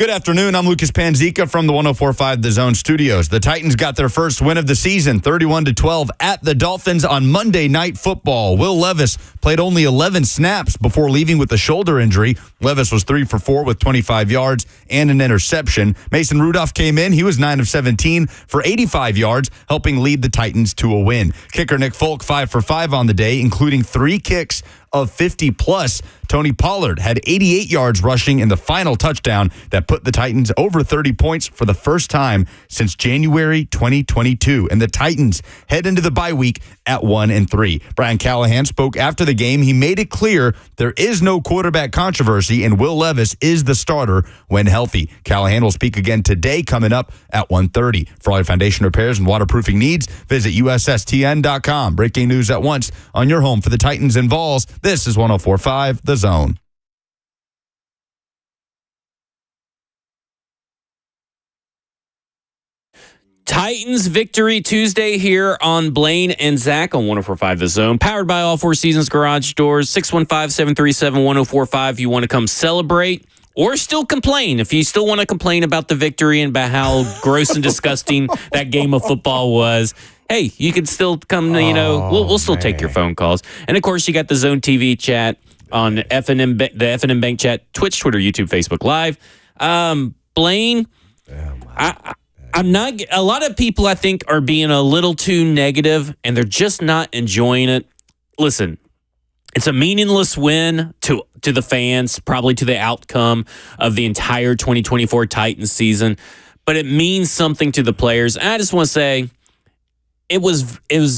Good afternoon. I'm Lucas Panzica from the 104.5 The Zone studios. The Titans got their first win of the season, 31-12 at the Dolphins on Monday Night Football. Will Levis played only 11 snaps before leaving with a shoulder injury. Levis was 3 for 4 with 25 yards and an interception. Mason Rudolph came in. He was 9 of 17 for 85 yards, helping lead the Titans to a win. Kicker Nick Folk 5 for 5 on the day, including 3 kicks of 50-plus. Tony Pollard had 88 yards rushing in the final touchdown that put the Titans over 30 points for the first time since January 2022. And the Titans head into the bye week at 1-3. Brian Callahan spoke after the game. He made it clear there is no quarterback controversy, and Will Levis is the starter when healthy. Callahan will speak again today, coming up at 1:30. For all your foundation repairs and waterproofing needs, visit USSTN.com. Breaking news at once on your home for the Titans and Vols. This is 104.5 The Zone. Titans victory Tuesday here on Blaine and Zach on 104.5 The Zone. Powered by All Four Seasons Garage Doors. 615-737-1045 if you want to come celebrate or still complain. If you still want to complain about the victory and about how gross and disgusting that game of football was, hey, you can still come, we'll still take your phone calls. And, of course, you got the Zone TV chat on the F&M Bank chat, Twitch, Twitter, YouTube, Facebook Live. Blaine, I'm not. A lot of people, I think, are being a little too negative, and they're just not enjoying it. Listen, it's a meaningless win to the fans, probably to the outcome of the entire 2024 Titans season, but it means something to the players. And I just want to say, it was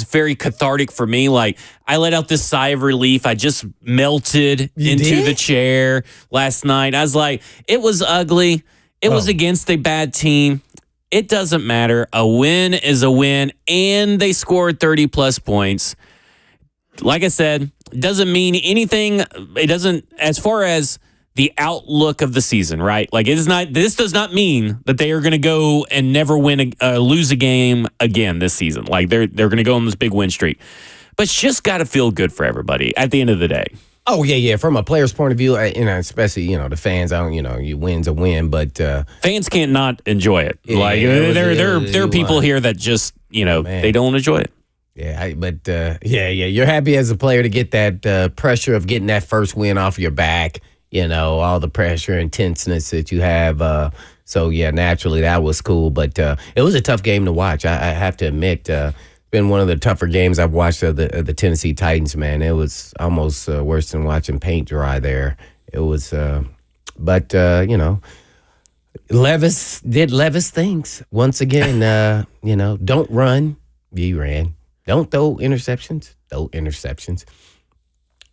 very cathartic for me. Like, I let out this sigh of relief. I just melted into the chair last night. I was like, it was ugly. It was against a bad team. It doesn't matter. A win is a win, and they scored 30-plus points. Like I said, it doesn't mean anything. It doesn't, as far as the outlook of the season, right? Like, it is not. This does not mean that they are going to go and never lose a game again this season. Like, they're going to go on this big win streak. But it's just got to feel good for everybody at the end of the day. Oh, yeah. From a player's point of view, especially, the fans, you win's a win, but fans can't not enjoy it. There are people here that just, they don't enjoy it. Yeah, you're happy as a player to get that pressure of getting that first win off your back, all the pressure and tenseness that you have. So, yeah, naturally that was cool, but it was a tough game to watch. I have to admit, been one of the tougher games I've watched of the Tennessee Titans, man. It was almost worse than watching paint dry there. It was, Levis did Levis things. Once again, don't run. He ran. Don't throw interceptions.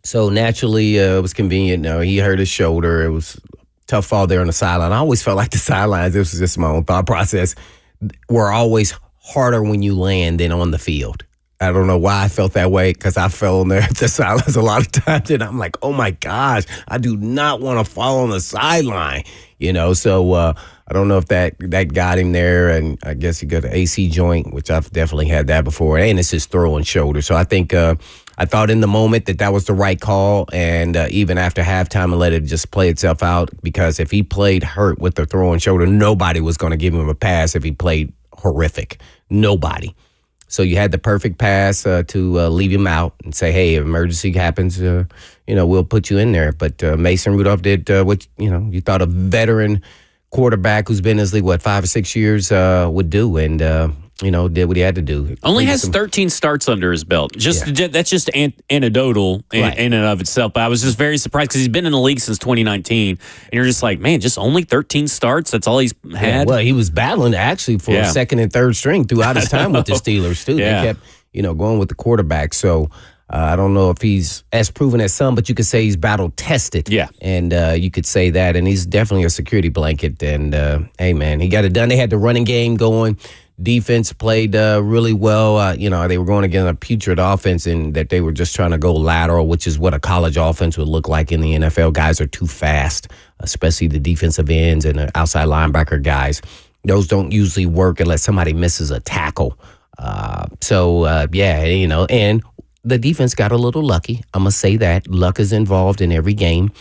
So naturally, it was convenient. He hurt his shoulder. It was a tough fall there on the sideline. I always felt like the sidelines, this was just my own thought process, were always harder when you land than on the field. I don't know why I felt that way, because I fell on there at the sidelines a lot of times, and I'm like, oh my gosh, I do not want to fall on the sideline, so I don't know if that got him there, and I guess he got an AC joint, which I've definitely had that before, and it's his throwing shoulder. So I think I thought in the moment that was the right call, and even after halftime, and let it just play itself out, because if he played hurt with the throwing shoulder, nobody was going to give him a pass if he played horrific. Nobody. So you had the perfect pass to leave him out and say, hey, if emergency happens, we'll put you in there. But Mason Rudolph did what, you thought a veteran quarterback who's been in this league, 5 or 6 years would do, and did what he had to do. Only has 13 starts under his belt. That's just anecdotal in and of itself. But I was just very surprised, because he's been in the league since 2019, and you're just like, man, just only 13 starts. That's all he's had. Well, he was battling actually for second and third string throughout his time with the Steelers too. Yeah. They kept going with the quarterback. So I don't know if he's as proven as some, but you could say he's battle tested. Yeah, and you could say that, and he's definitely a security blanket. And hey, man, he got it done. They had the running game going. Defense played really well. They were going against a putrid offense, and that they were just trying to go lateral, which is what a college offense would look like in the NFL. Guys are too fast, especially the defensive ends and the outside linebacker guys. Those don't usually work unless somebody misses a tackle. And the defense got a little lucky. I'm going to say that. Luck is involved in every game.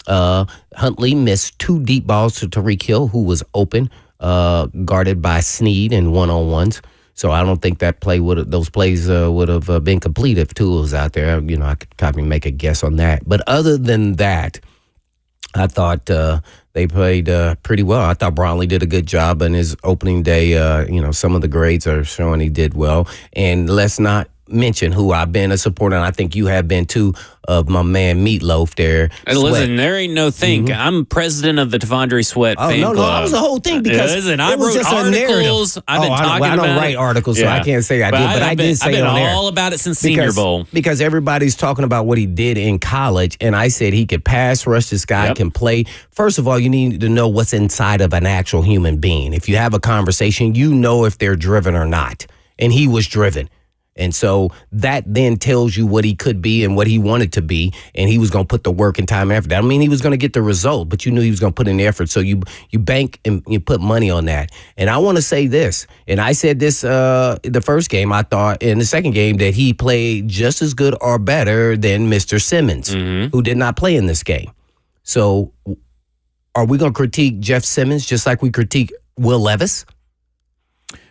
Huntley missed 2 deep balls to Tyreek Hill, who was open, guarded by Snead in one-on-ones. So I don't think those plays would have been complete if Tua was out there. I could probably make a guess on that. But other than that, I thought they played pretty well. I thought Brownlee did a good job in his opening day. Some of the grades are showing he did well. And let's not mention who I've been a supporter, and I think you have been too, of my man Meatloaf there. Listen, there ain't no think. I'm president of the Tavondre Sweat fan club. No, that was the whole thing because listen, I wrote articles. I've been talking about it. I don't write articles, so I can't say I did, but I did say it on air. I've been all about it since Senior Bowl. Because everybody's talking about what he did in college, and I said he could pass rush, this guy can play. First of all, you need to know what's inside of an actual human being. If you have a conversation, you know if they're driven or not, and he was driven. And so that then tells you what he could be and what he wanted to be, and he was going to put the work and time and effort. I mean, he was going to get the result, but you knew he was going to put in the effort. So you bank and you put money on that. And I want to say this, and I said this the first game, I thought in the second game that he played just as good or better than Mr. Simmons, who did not play in this game. So are we going to critique Jeff Simmons just like we critique Will Levis?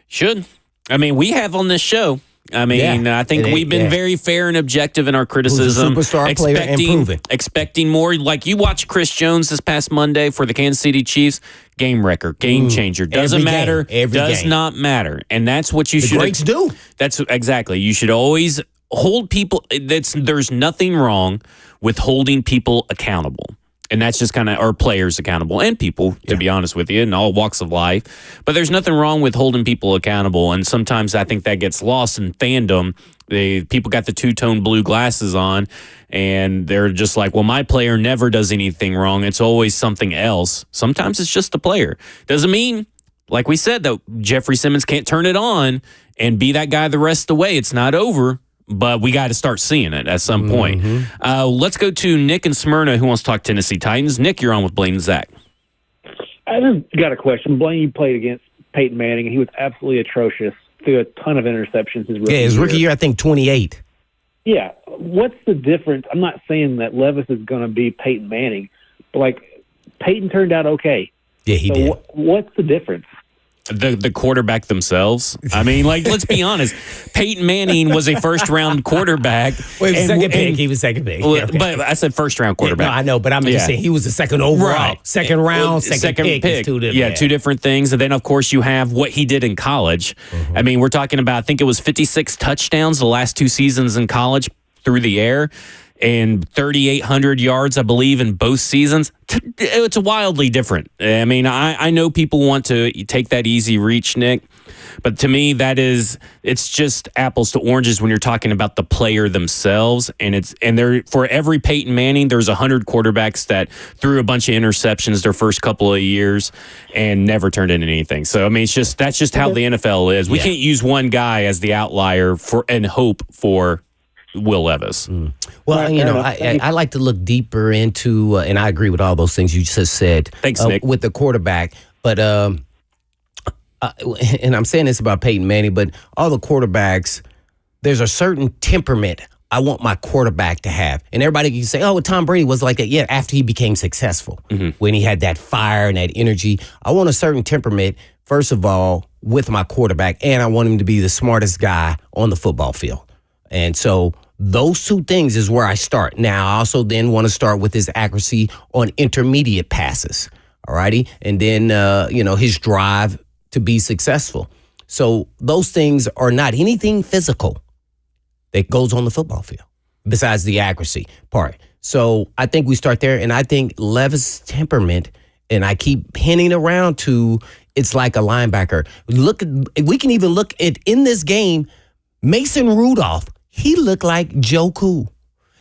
Should. I mean, we have on this show. I mean, I think we've been very fair and objective in our criticism. Who's a superstar player and proven. Expecting more. Like you watch Chris Jones this past Monday for the Kansas City Chiefs, game wrecker, game changer. Doesn't matter. Does not matter. And that's what you should. The greats do. That's exactly. You should always hold people. There's nothing wrong with holding people accountable. And that's just kind of our players accountable and people, to be honest with you, in all walks of life. But there's nothing wrong with holding people accountable. And sometimes I think that gets lost in fandom. People got the two-tone blue glasses on, and they're just like, well, my player never does anything wrong. It's always something else. Sometimes it's just the player. Doesn't mean, like we said, that Jeffrey Simmons can't turn it on and be that guy the rest of the way. It's not over. But we got to start seeing it at some point. Let's go to Nick in Smyrna, who wants to talk Tennessee Titans. Nick, you're on with Blaine and Zach. I just got a question. Blaine, you played against Peyton Manning, and he was absolutely atrocious. Threw a ton of interceptions his rookie year. His rookie year, I think 28. Yeah. What's the difference? I'm not saying that Levis is going to be Peyton Manning, but, Peyton turned out okay. Yeah, he did. What's the difference? The quarterback themselves. I mean, let's be honest. Peyton Manning was a first-round quarterback. Well, he was second pick. But I said first-round quarterback. Yeah, no, I know, but I'm just saying he was the second overall. Right. Second round, second pick. Two different things. And then, of course, you have what he did in college. I mean, we're talking about, I think it was 56 touchdowns the last 2 seasons in college through the air. And 3,800 yards, I believe, in both seasons. It's wildly different. I mean, I know people want to take that easy reach, Nick, but to me, it's just apples to oranges when you're talking about the player themselves. And there for every Peyton Manning, there's 100 quarterbacks that threw a bunch of interceptions their first couple of years and never turned into anything. So I mean, that's just how the NFL is. We can't use one guy as the outlier and hope for Will Levis. Well, I like to look deeper into, and I agree with all those things you just said. Thanks, Nick. With the quarterback. But, and I'm saying this about Peyton Manning, but all the quarterbacks, there's a certain temperament I want my quarterback to have. And everybody can say, oh, Tom Brady was like that. Yeah, after he became successful, when he had that fire and that energy. I want a certain temperament, first of all, with my quarterback, and I want him to be the smartest guy on the football field. And so those 2 things is where I start. Now, I also then want to start with his accuracy on intermediate passes, all righty? And then, his drive to be successful. So those things are not anything physical that goes on the football field besides the accuracy part. So I think we start there, and I think Levis' temperament, and I keep hinting around to, it's like a linebacker. We can even look at, in this game, Mason Rudolph. He looked like Joe Cool.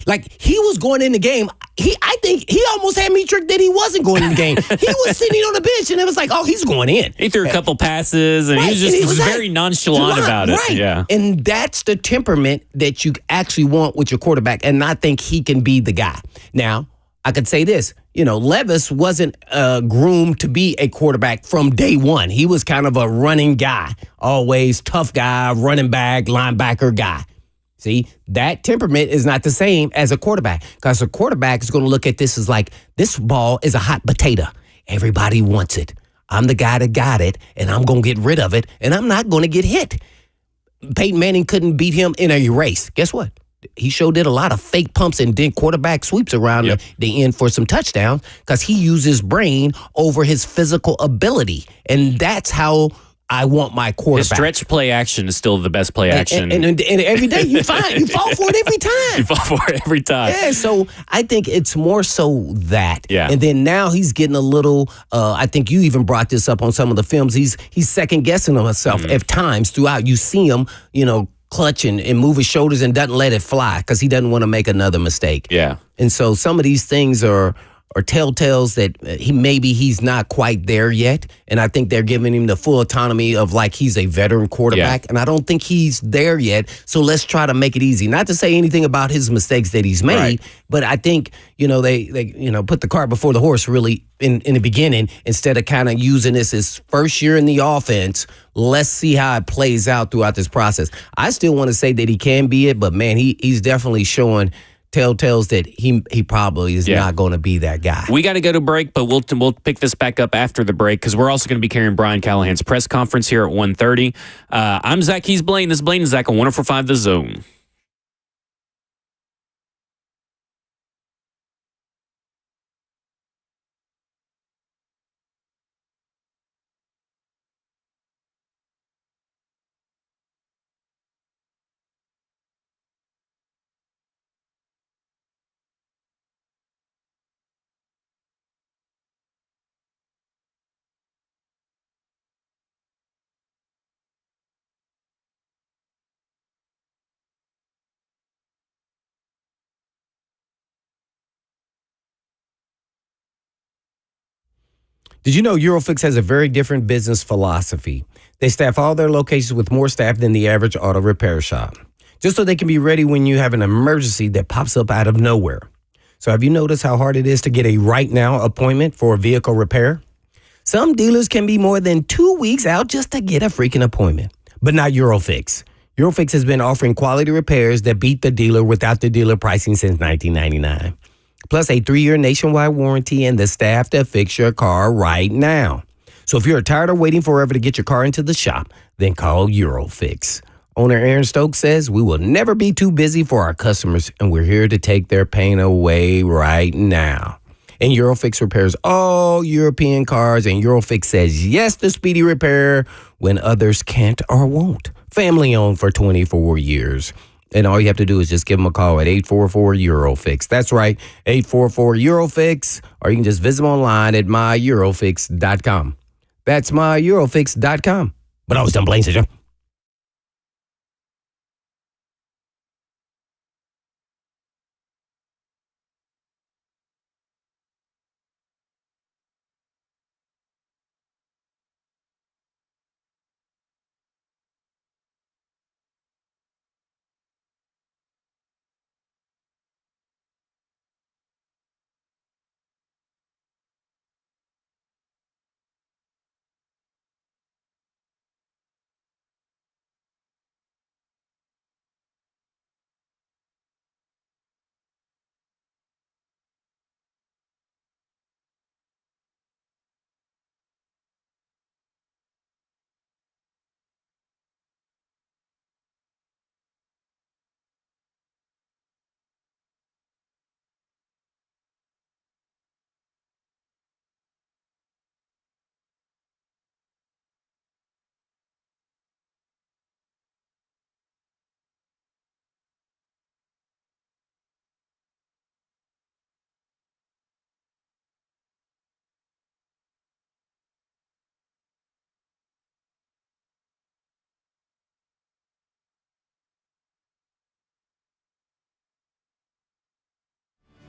Like, he was going in the game. I think he almost had me tricked that he wasn't going in the game. He was sitting on the bench, and it was like, oh, he's going in. He threw a couple passes, and he was very nonchalant about it. Right. Yeah. And that's the temperament that you actually want with your quarterback, and I think he can be the guy. Now, I could say this. Levis wasn't groomed to be a quarterback from day one. He was kind of a running guy, always tough guy, running back, linebacker guy. See, that temperament is not the same as a quarterback, because a quarterback is going to look at this as like, this ball is a hot potato. Everybody wants it. I'm the guy that got it, and I'm going to get rid of it, and I'm not going to get hit. Peyton Manning couldn't beat him in a race. Guess what? He sure did a lot of fake pumps and did quarterback sweeps around the end for some touchdowns, because he used his brain over his physical ability. And that's how I want my quarterback. His stretch play action is still the best play action. And every day you fall for it every time. You fall for it every time. Yeah, so I think it's more so that. Yeah. And then now he's getting a little, I think you even brought this up on some of the films, he's second guessing himself at times throughout. You see him, clutch and move his shoulders and doesn't let it fly because he doesn't want to make another mistake. Yeah. And so some of these things are telltales that he's not quite there yet. And I think they're giving him the full autonomy of like he's a veteran quarterback. Yeah. And I don't think he's there yet. So let's try to make it easy. Not to say anything about his mistakes that he's made, right. but I think, they put the cart before the horse really in the beginning, instead of kind of using this as first year in the offense. Let's see how it plays out throughout this process. I still want to say that he can be it, but man, he's definitely showing telltales that he probably is not going to be that guy. We got to go to break, but we'll pick this back up after the break, because we're also going to be carrying Brian Callahan's press conference here at 1:30. I'm Zach. He's Blaine. This is Blaine and Zach on 104.5 The Zone. Did you know Eurofix has a very different business philosophy? They staff all their locations with more staff than the average auto repair shop, just so they can be ready when you have an emergency that pops up out of nowhere. So have you noticed how hard it is to get a right now appointment for a vehicle repair? Some dealers can be more than 2 weeks out just to get a freaking appointment, but not Eurofix. Eurofix has been offering quality repairs that beat the dealer without the dealer pricing since 1999. Plus a 3-year nationwide warranty and the staff to fix your car right now. So if you're tired of waiting forever to get your car into the shop, then call Eurofix. Owner Aaron Stokes says, we will never be too busy for our customers, and we're here to take their pain away right now. And Eurofix repairs all European cars, and Eurofix says yes to speedy repair when others can't or won't. Family owned for 24 years. And all you have to do is just give them a call at 844-EUROFIX. That's right, 844-EUROFIX. Or you can just visit them online at myEurofix.com. That's myEurofix.com. But I was done, Blaine, said you.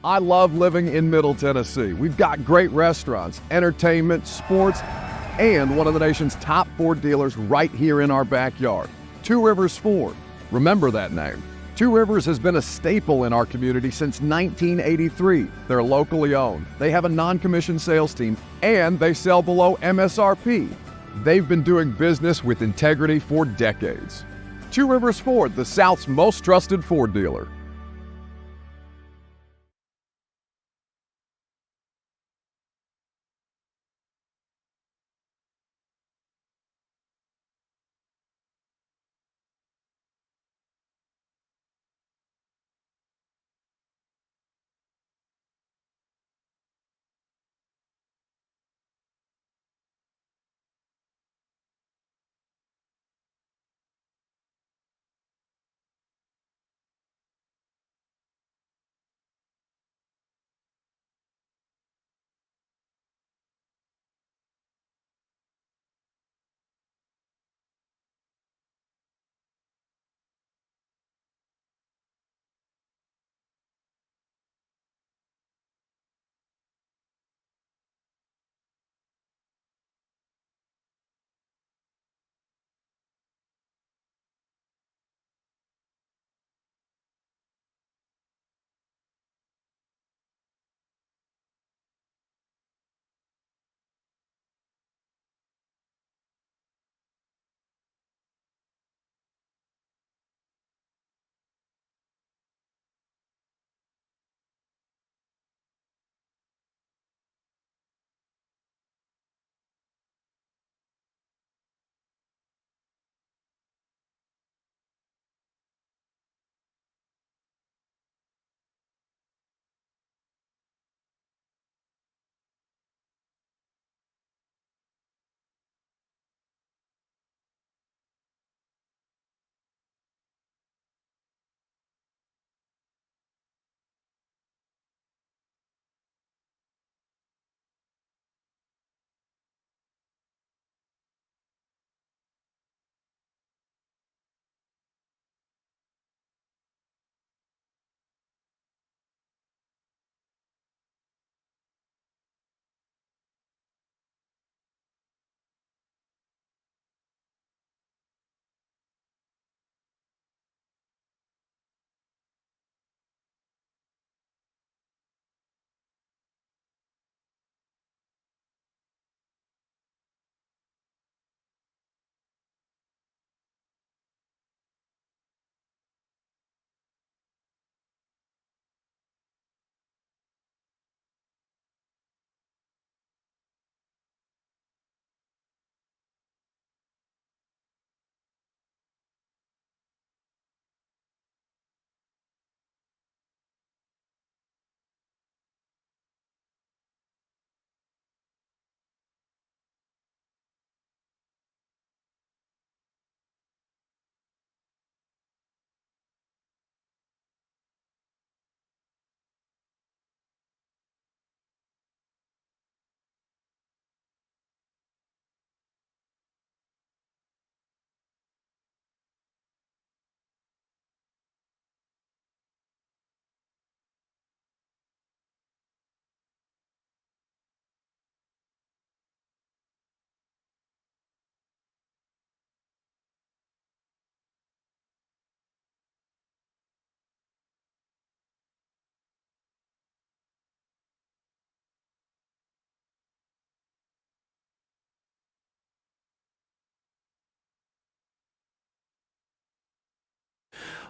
I love living in Middle Tennessee. We've got great restaurants, entertainment, sports, and one of the nation's top Ford dealers right here in our backyard. Two Rivers Ford. Remember that name. Two Rivers has been a staple in our community since 1983. They're locally owned. They have a non-commissioned sales team, and they sell below MSRP. They've been doing business with integrity for decades. Two Rivers Ford, the South's most trusted Ford dealer.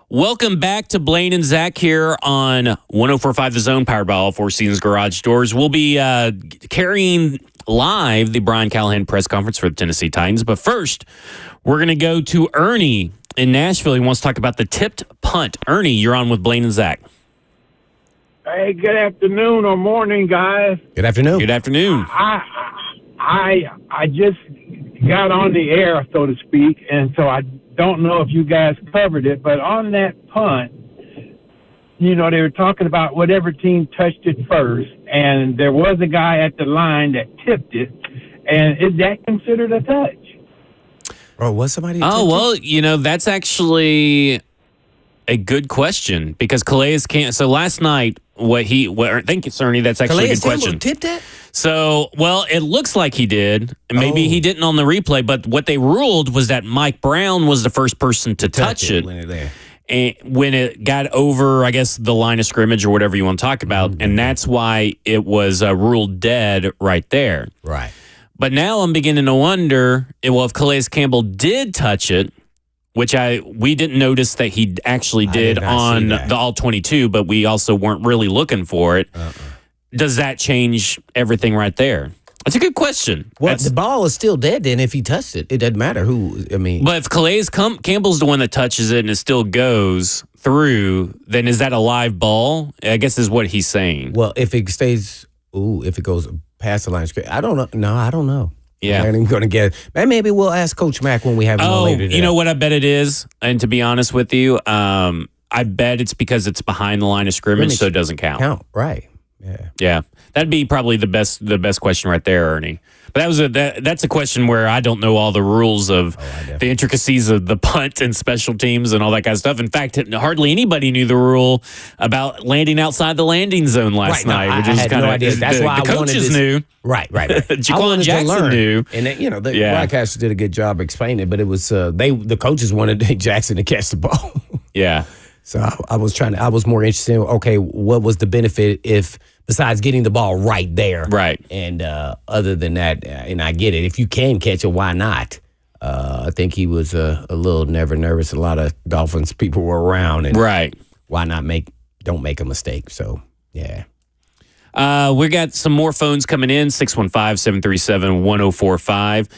Welcome back to Blaine and Zach here on 104.5 The Zone, powered by all Four Seasons Garage Doors. We'll be carrying live the Brian Callahan press conference for the Tennessee Titans. But first, we're going to go to Ernie in Nashville. He wants to talk about the tipped punt. Ernie, you're on with Blaine and Zach. Hey, good afternoon or morning, guys. Good afternoon. Good afternoon. I just got on the air, so to speak, and so I don't know if you guys covered it, but on that punt, you know, they were talking about whatever team touched it first, and there was a guy at the line that tipped it, and is that considered a touch? Oh, was somebody? Oh, well, you know, that's actually a good question because Calais can't. So last night, thank you, Cerny. That's actually Calais a good question. tipped that? So, well, it looks like he did. Maybe he didn't on the replay, but what they ruled was that Mike Brown was the first person to touch it. And when it got over, I guess, the line of scrimmage or whatever you want to talk about, and that's why it was ruled dead right there. Right. But now I'm beginning to wonder, well, if Calais Campbell did touch it, which we didn't notice that he actually did on the All-22, but we also weren't really looking for it. Does that change everything right there? That's a good question. Well, the ball is still dead then if he touched it. It doesn't matter who, I mean. But if Calais Campbell's the one that touches it and it still goes through, then is that a live ball? I guess is what he's saying. Well, if it stays, if it goes past the line of scrimmage, I don't know. No, I don't know. Yeah. I ain't even going to get it. Maybe we'll ask Coach Mack when we have him on later today. You know what I bet it is? And to be honest with you, I bet it's because it's behind the line of scrimmage, so it doesn't count. Right. Yeah. That'd be probably the best question right there, Ernie. But that's a question where I don't know all the rules of the intricacies of the punt and special teams and all that kind of stuff. In fact, hardly anybody knew the rule about landing outside the landing zone last night, which is kind of idea. That's why the coaches knew. Right. Jaquan Jackson knew, and the broadcasters did a good job explaining it. But it was the coaches wanted Jackson to catch the ball. Yeah. So I was more interested in, okay, what was the benefit besides getting the ball right there? Right. And other than that, and I get it, if you can catch it, why not? I think he was a little nervous. A lot of Dolphins people were around. And right. Why not don't make a mistake? So, yeah. We got some more phones coming in, 615-737-1045.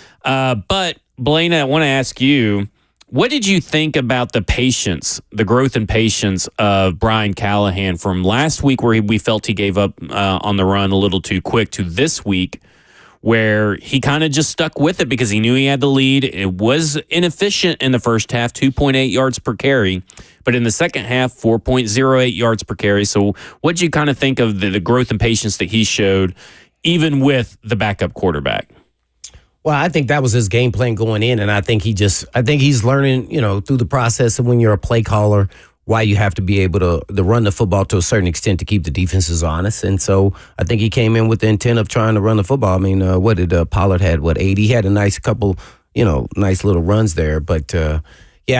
But, Blaine, I want to ask you, what did you think about the growth and patience of Brian Callahan from last week where we felt he gave up on the run a little too quick to this week where he kind of just stuck with it because he knew he had the lead. It was inefficient in the first half, 2.8 yards per carry. But in the second half, 4.08 yards per carry. So what did you kind of think of the growth and patience that he showed even with the backup quarterback? Well, I think that was his game plan going in, and I think he's learning, through the process of when you're a play caller, why you have to be able to run the football to a certain extent to keep the defenses honest. And so I think he came in with the intent of trying to run the football. I mean, what did Pollard had? 80? He had a nice couple, nice little runs there. But, I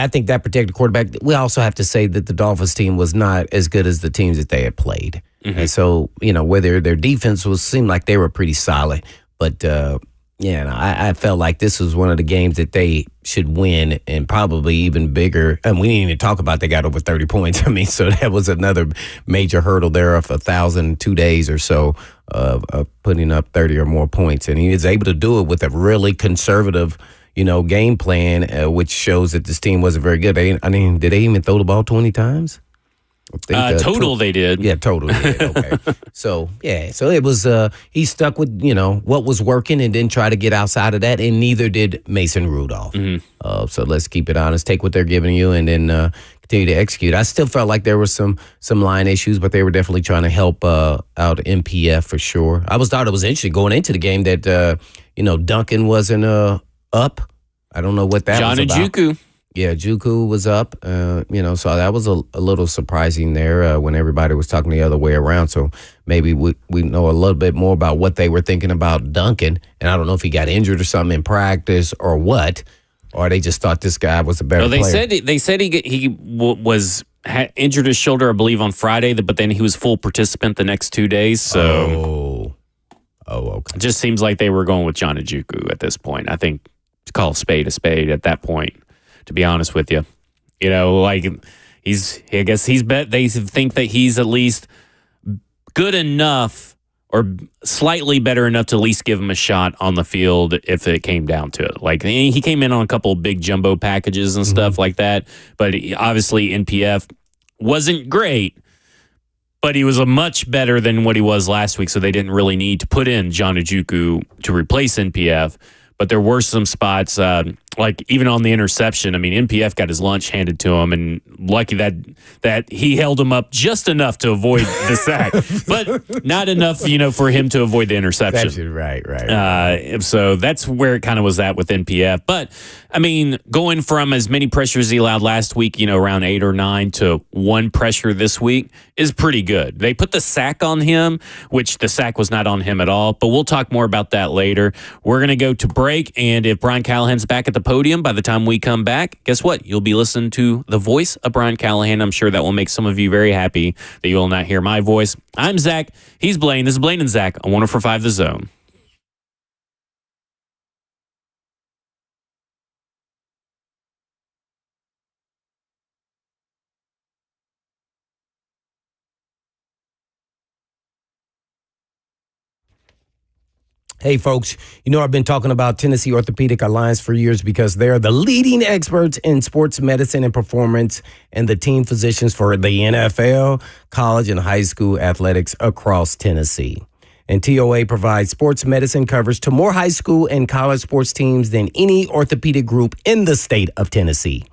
think that protected quarterback. We also have to say that the Dolphins team was not as good as the teams that they had played. Mm-hmm. And so, whether their defense seemed like they were pretty solid. But, I felt like this was one of the games that they should win and probably even bigger. And we didn't even talk about they got over 30 points. I mean, so that was another major hurdle there of 1,002 days or so of putting up 30 or more points. And he was able to do it with a really conservative, game plan, which shows that this team wasn't very good. Did they even throw the ball 20 times? Total they did. Yeah, total they did. Okay. So it was, he stuck with, what was working and didn't try to get outside of that, and neither did Mason Rudolph. Mm-hmm. So let's keep it honest, take what they're giving you, and then continue to execute. I still felt like there were some line issues, but they were definitely trying to help out MPF for sure. I thought it was interesting going into the game that, Duncan wasn't up. I don't know what that was about. Juku. Yeah, Juku was up, so that was a little surprising there when everybody was talking the other way around. So maybe we know a little bit more about what they were thinking about Duncan. And I don't know if he got injured or something in practice or what, or they just thought this guy was a better player. They said he had injured his shoulder, I believe, on Friday, but then he was full participant the next 2 days. So, okay. It just seems like they were going with John Juku at this point. I think to call a spade at that point. To be honest with you, I guess they think that he's at least good enough or slightly better enough to at least give him a shot on the field if it came down to it. Like he came in on a couple of big jumbo packages and stuff like that, but obviously NPF wasn't great, but he was a much better than what he was last week. So they didn't really need to put in John Ojukwu to replace NPF. But there were some spots, like even on the interception. I mean, NPF got his lunch handed to him, and lucky that he held him up just enough to avoid the sack, but not enough, for him to avoid the interception. Right. So that's where it kind of was at with NPF. But I mean, going from as many pressures he allowed last week, around 8 or 9 to 1 pressure this week is pretty good. They put the sack on him, which the sack was not on him at all. But we'll talk more about that later. We're going to go to break, and if Brian Callahan's back at the podium by the time we come back, guess what? You'll be listening to the voice of Brian Callahan. I'm sure that will make some of you very happy that you will not hear my voice. I'm Zach. He's Blaine. This is Blaine and Zach on 104.5 The Zone. Hey, folks, I've been talking about Tennessee Orthopedic Alliance for years because they're the leading experts in sports medicine and performance and the team physicians for the NFL, college, and high school athletics across Tennessee. And TOA provides sports medicine coverage to more high school and college sports teams than any orthopedic group in the state of Tennessee.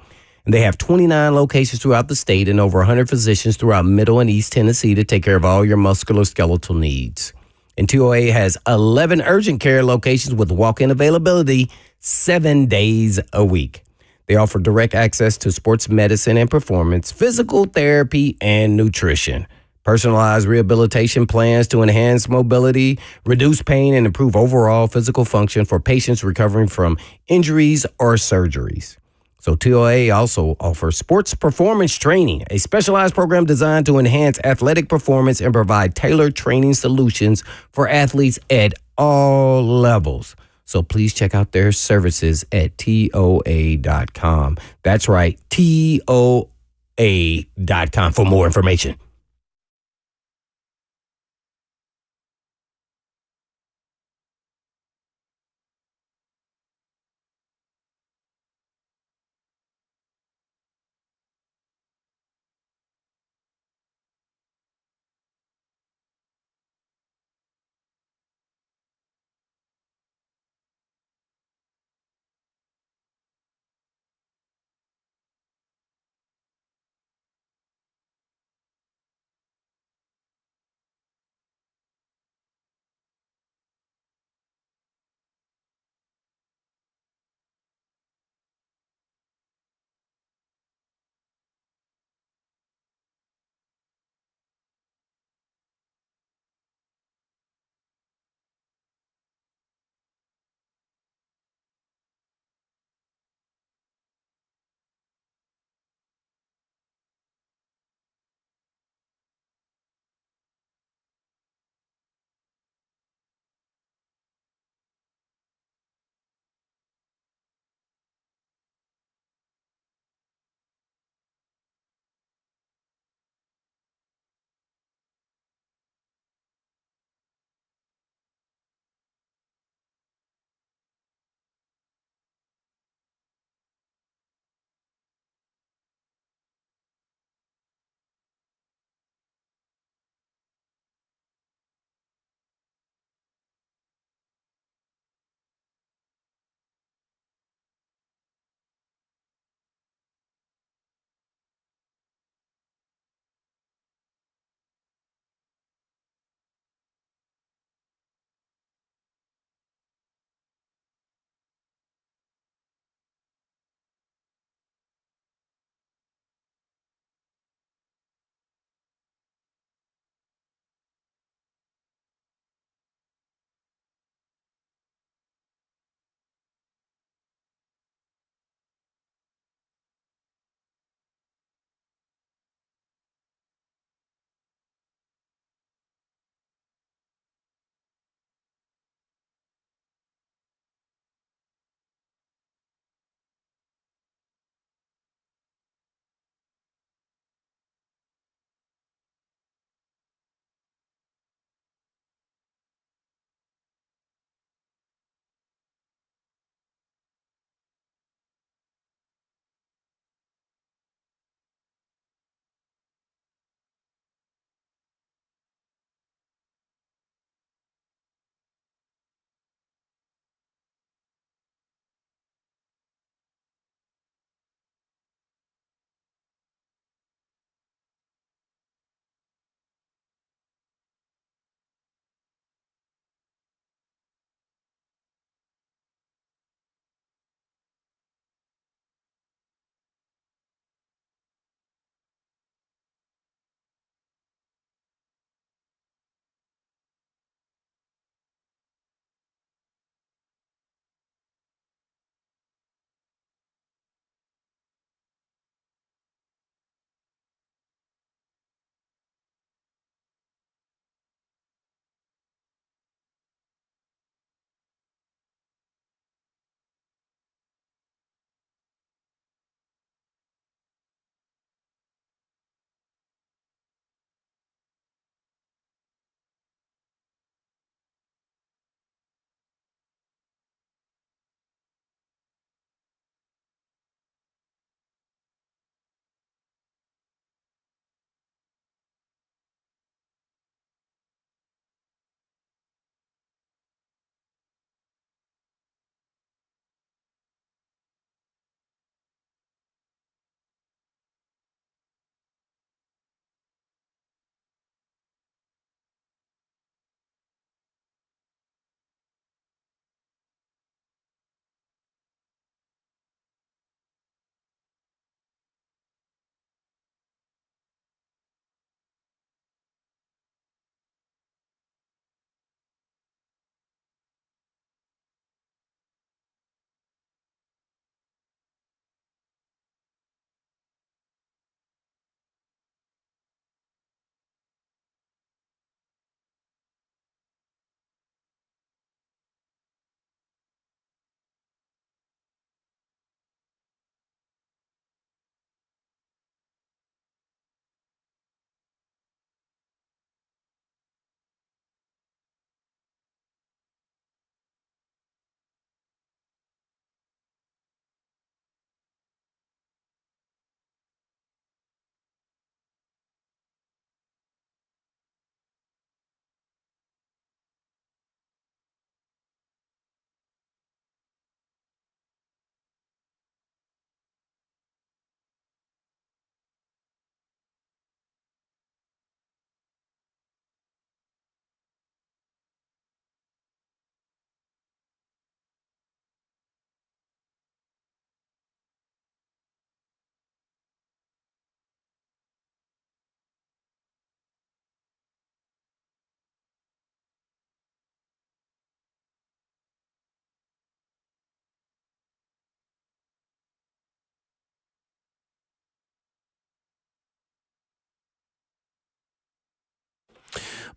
And they have 29 locations throughout the state and over 100 physicians throughout Middle and East Tennessee to take care of all your musculoskeletal needs. And TOA has 11 urgent care locations with walk-in availability 7 days a week. They offer direct access to sports medicine and performance, physical therapy, and nutrition. Personalized rehabilitation plans to enhance mobility, reduce pain, and improve overall physical function for patients recovering from injuries or surgeries. So TOA also offers sports performance training, a specialized program designed to enhance athletic performance and provide tailored training solutions for athletes at all levels. So please check out their services at TOA.com. That's right, TOA.com for more information.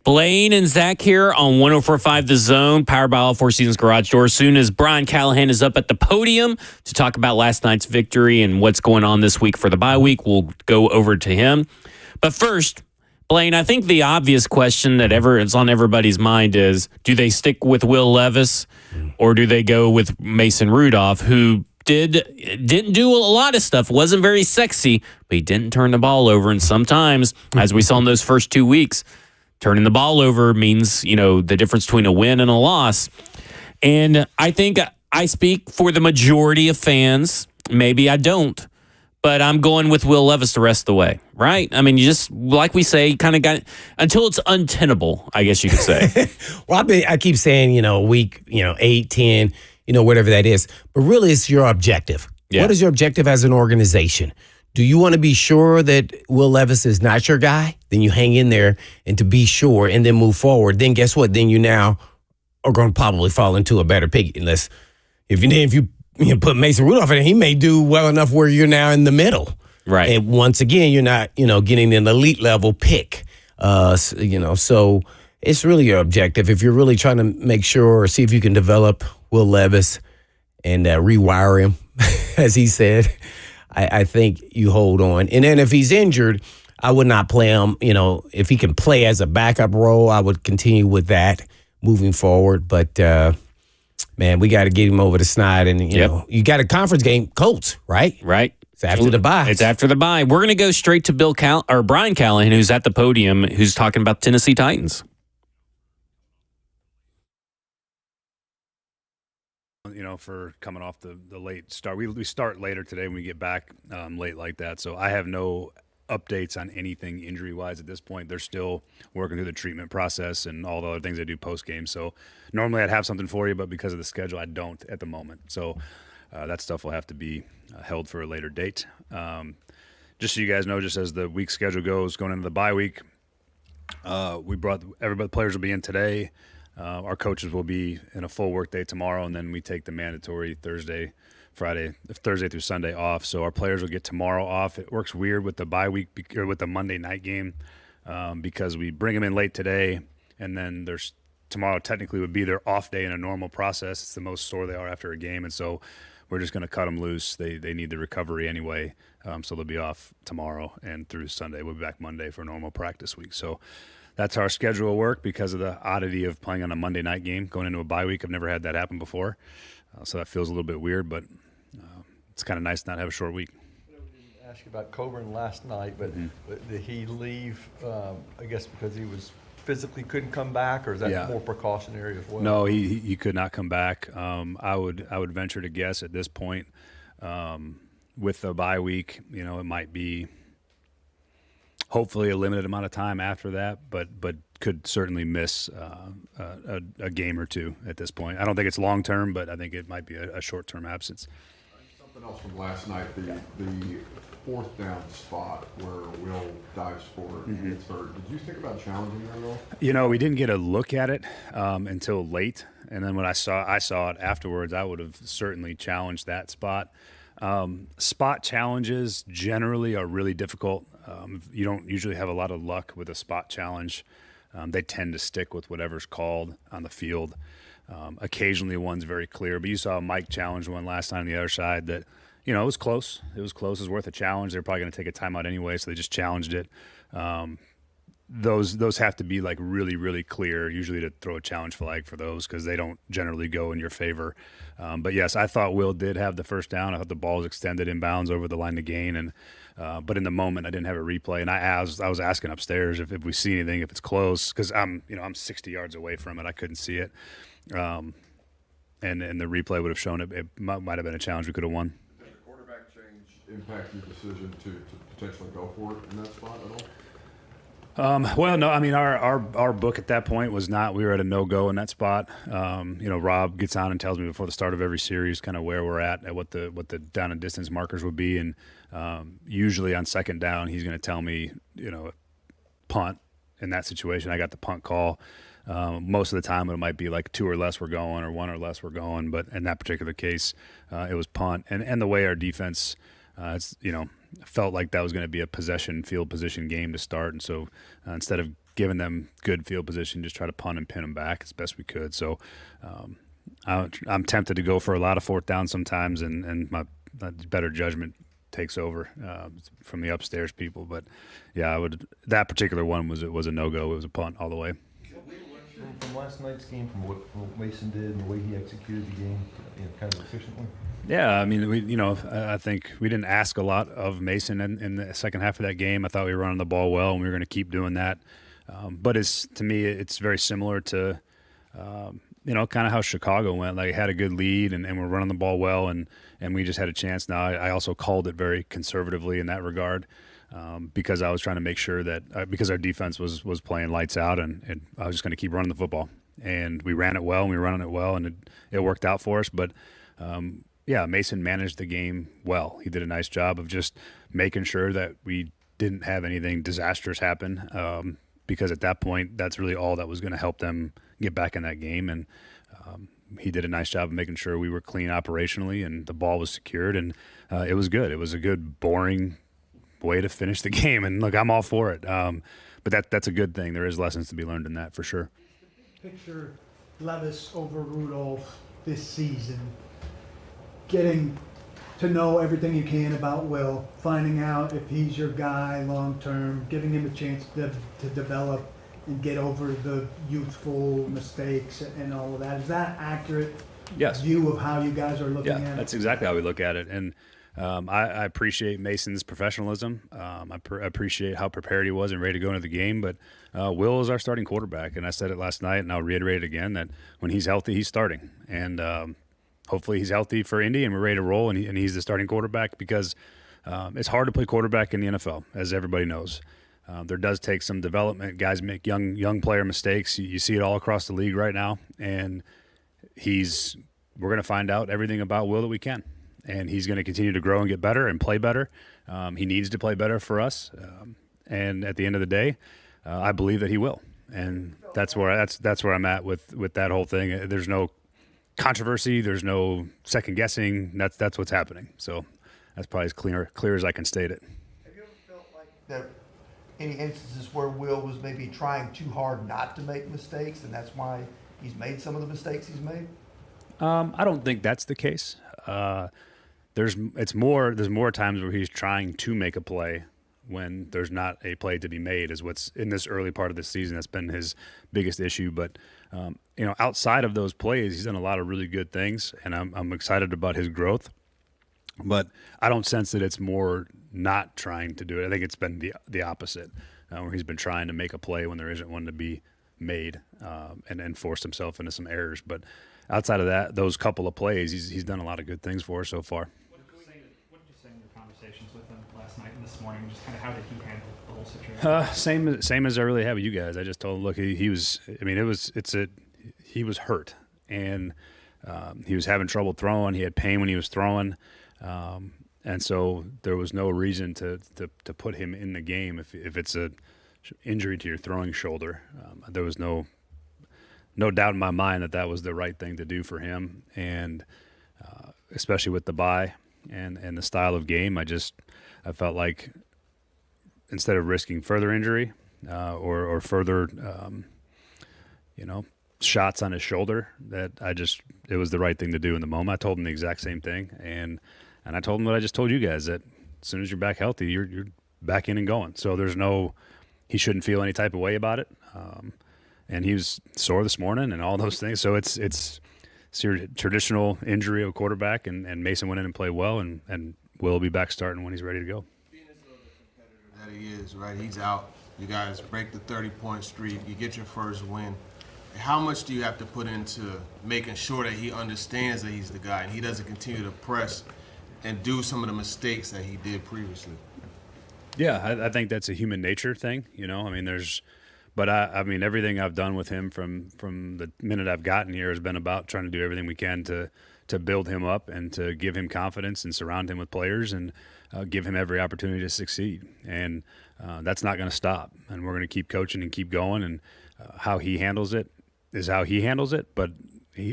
Blaine and Zach here on 104.5 The Zone, powered by All Four Seasons Garage Doors. Soon as Brian Callahan is up at the podium to talk about last night's victory and what's going on this week for the bye week, we'll go over to him. But first, Blaine, I think the obvious question that is on everybody's mind is, do they stick with Will Levis or do they go with Mason Rudolph, who didn't do a lot of stuff, wasn't very sexy, but he didn't turn the ball over. And sometimes, as we saw in those first 2 weeks, turning the ball over means, the difference between a win and a loss. And I think I speak for the majority of fans. Maybe I don't, but I'm going with Will Levis the rest of the way, right? I mean, you just, like we say, kind of got until it's untenable, I guess you could say. Well, I keep saying, week, 8, 10, whatever that is. But really, it's your objective. Yeah. What is your objective as an organization? Do you want to be sure that Will Levis is not your guy? Then you hang in there and to be sure and then move forward. Then guess what? Then you now are going to probably fall into a better pick. Unless if you put Mason Rudolph in, he may do well enough where you're now in the middle. Right. And once again, you're not, getting an elite level pick. So it's really your objective. If you're really trying to make sure or see if you can develop Will Levis and rewire him, as he said, I think you hold on. And then if he's injured, I would not play him. If he can play as a backup role, I would continue with that moving forward. But, man, we got to get him over the snide. And, you got a conference game, Colts, right? Right. It's after the bye. It's after the bye. We're going to go straight to Brian Callahan, who's at the podium, who's talking about Tennessee Titans. For coming off the late start. We start later today when we get back late like that. So I have no updates on anything injury-wise at this point. They're still working through the treatment process and all the other things they do post-game. So normally I'd have something for you, but because of the schedule, I don't at the moment. So that stuff will have to be held for a later date. Just so you guys know, just as the week schedule goes, going into the bye week, we brought everybody. The players will be in today. Our coaches will be in a full work day tomorrow, and then we take the mandatory Thursday through Sunday off. So our players will get tomorrow off. It works weird with the bye week or with the Monday night game because we bring them in late today, and then tomorrow technically would be their off day in a normal process. It's the most sore they are after a game, and so we're just going to cut them loose. They need the recovery anyway, so they'll be off tomorrow and through Sunday. We'll be back Monday for a normal practice week. So that's how our schedule will work because of the oddity of playing on a Monday night game going into a bye week. I've never had that happen before, so that feels a little bit weird, but it's kind of nice to not have a short week. I didn't ask you about Coburn last night, but did he leave, I guess, because he was physically couldn't come back, or is that more precautionary as well? No, he could not come back. I would venture to guess at this point with the bye week, it might be hopefully a limited amount of time after that, but could certainly miss a game or two at this point. I don't think it's long term, but I think it might be a short term absence. Something else from last night, the fourth down spot where Will dives forward and gets hurt. Did you think about challenging that at all? We didn't get a look at it until late, and then when I saw it afterwards, I would have certainly challenged that spot. Spot challenges generally are really difficult. You don't usually have a lot of luck with a spot challenge. They tend to stick with whatever's called on the field. Occasionally one's very clear, but you saw Mike challenge one last time on the other side that, it was close. It was close. It was worth a challenge. They're probably going to take a timeout anyway, so they just challenged it. Those have to be like really, really clear, usually to throw a challenge flag for those because they don't generally go in your favor. But yes, I thought Will did have the first down. I thought the ball was extended inbounds over the line to gain, and but in the moment I didn't have a replay, and I was asking upstairs if we see anything, if it's close, because I'm 60 yards away from it. I couldn't see it, and the replay would have shown it. It might have been a challenge we could have won. Did the quarterback change impact your decision to potentially go for it in that spot at all? Well, no, I mean, our book at that point was not, we were at a no-go in that spot. Rob gets on and tells me before the start of every series kind of where we're at what the down and distance markers would be. And usually on second down, he's going to tell me, punt in that situation. I got the punt call. Most of the time it might be like 2 or less we're going or 1 or less we're going. But in that particular case, it was punt. And the way our defense, felt like that was going to be a field position game to start. And so instead of giving them good field position, just try to punt and pin them back as best we could. So I'm tempted to go for a lot of fourth down sometimes, and my better judgment takes over from the upstairs people. But yeah, that particular one was a no-go. It was a punt all the way. From last night's game, from what Mason did and the way he executed the game, kind of efficiently. Yeah, I mean, I think we didn't ask a lot of Mason in the second half of that game. I thought we were running the ball well, and we were going to keep doing that. But to me, it's very similar to, kind of how Chicago went. Like, had a good lead, and we're running the ball well, and we just had a chance. Now, I also called it very conservatively in that regard. Because I was trying to make sure that because our defense was playing lights out, and I was just going to keep running the football, and we ran it well, and we were running it well, and it worked out for us. But Mason managed the game well. He did a nice job of just making sure that we didn't have anything disastrous happen, because at that point, that's really all that was going to help them get back in that game. And he did a nice job of making sure we were clean operationally, and the ball was secured, and it was good. It was a good, boring way to finish the game, and look, I'm all for it. But that's a good thing. There is lessons to be learned in that for sure. Picture Levis over Rudolph this season, getting to know everything you can about Will, finding out if he's your guy long term, giving him a chance to develop and get over the youthful mistakes and all of that. Is that accurate? Yes. View of how you guys are looking at it? That's exactly how we look at it. And I appreciate Mason's professionalism. I appreciate how prepared he was and ready to go into the game. But Will is our starting quarterback, and I said it last night, and I'll reiterate it again, that when he's healthy, he's starting. And hopefully he's healthy for Indy, and we're ready to roll, and he's the starting quarterback, because it's hard to play quarterback in the NFL, as everybody knows. There does take some development. Guys make young player mistakes. You see it all across the league right now, and we're going to find out everything about Will that we can. And he's going to continue to grow and get better and play better. He needs to play better for us. And at the end of the day, I believe that he will. And that's where I'm at with that whole thing. There's no controversy. There's no second guessing. That's what's happening. So that's probably as clear as I can state it. Have you ever felt like there any instances where Will was maybe trying too hard not to make mistakes, and that's why he's made some of the mistakes he's made? I don't think that's the case. There's more times where he's trying to make a play when there's not a play to be made, is what's in this early part of the season. That's been his biggest issue. But outside of those plays, he's done a lot of really good things, and I'm excited about his growth. But I don't sense that it's more not trying to do it. I think it's been the opposite, where he's been trying to make a play when there isn't one to be made, and forced himself into some errors. But outside of that, those couple of plays, he's done a lot of good things for us so far. What did you say in your conversations with him last night and this morning? Just kind of how did he handle the whole situation? Same as I really have with you guys. I just told him, look, he was hurt, and he was having trouble throwing. He had pain when he was throwing, and so there was no reason to put him in the game if it's a injury to your throwing shoulder. There was no doubt in my mind that was the right thing to do for him, and especially with the bye and the style of game, I felt like instead of risking further injury or further shots on his shoulder, that it was the right thing to do in the moment. I told him the exact same thing, and I told him what I just told you guys, that as soon as you're back healthy, you're back in and going. So he shouldn't feel any type of way about it. And he was sore this morning and all those things. So it's your traditional injury of a quarterback, and Mason went in and played well, and will be back starting when he's ready to go. Being as though the competitor that he is, right? He's out. You guys break the 30-point streak. You get your first win. How much do you have to put into making sure that he understands that he's the guy and he doesn't continue to press and do some of the mistakes that he did previously? Yeah, I think that's a human nature thing. But everything I've done with him from the minute I've gotten here has been about trying to do everything we can to build him up and to give him confidence and surround him with players and give him every opportunity to succeed. And that's not going to stop. And we're going to keep coaching and keep going. And how he handles it is how he handles it. But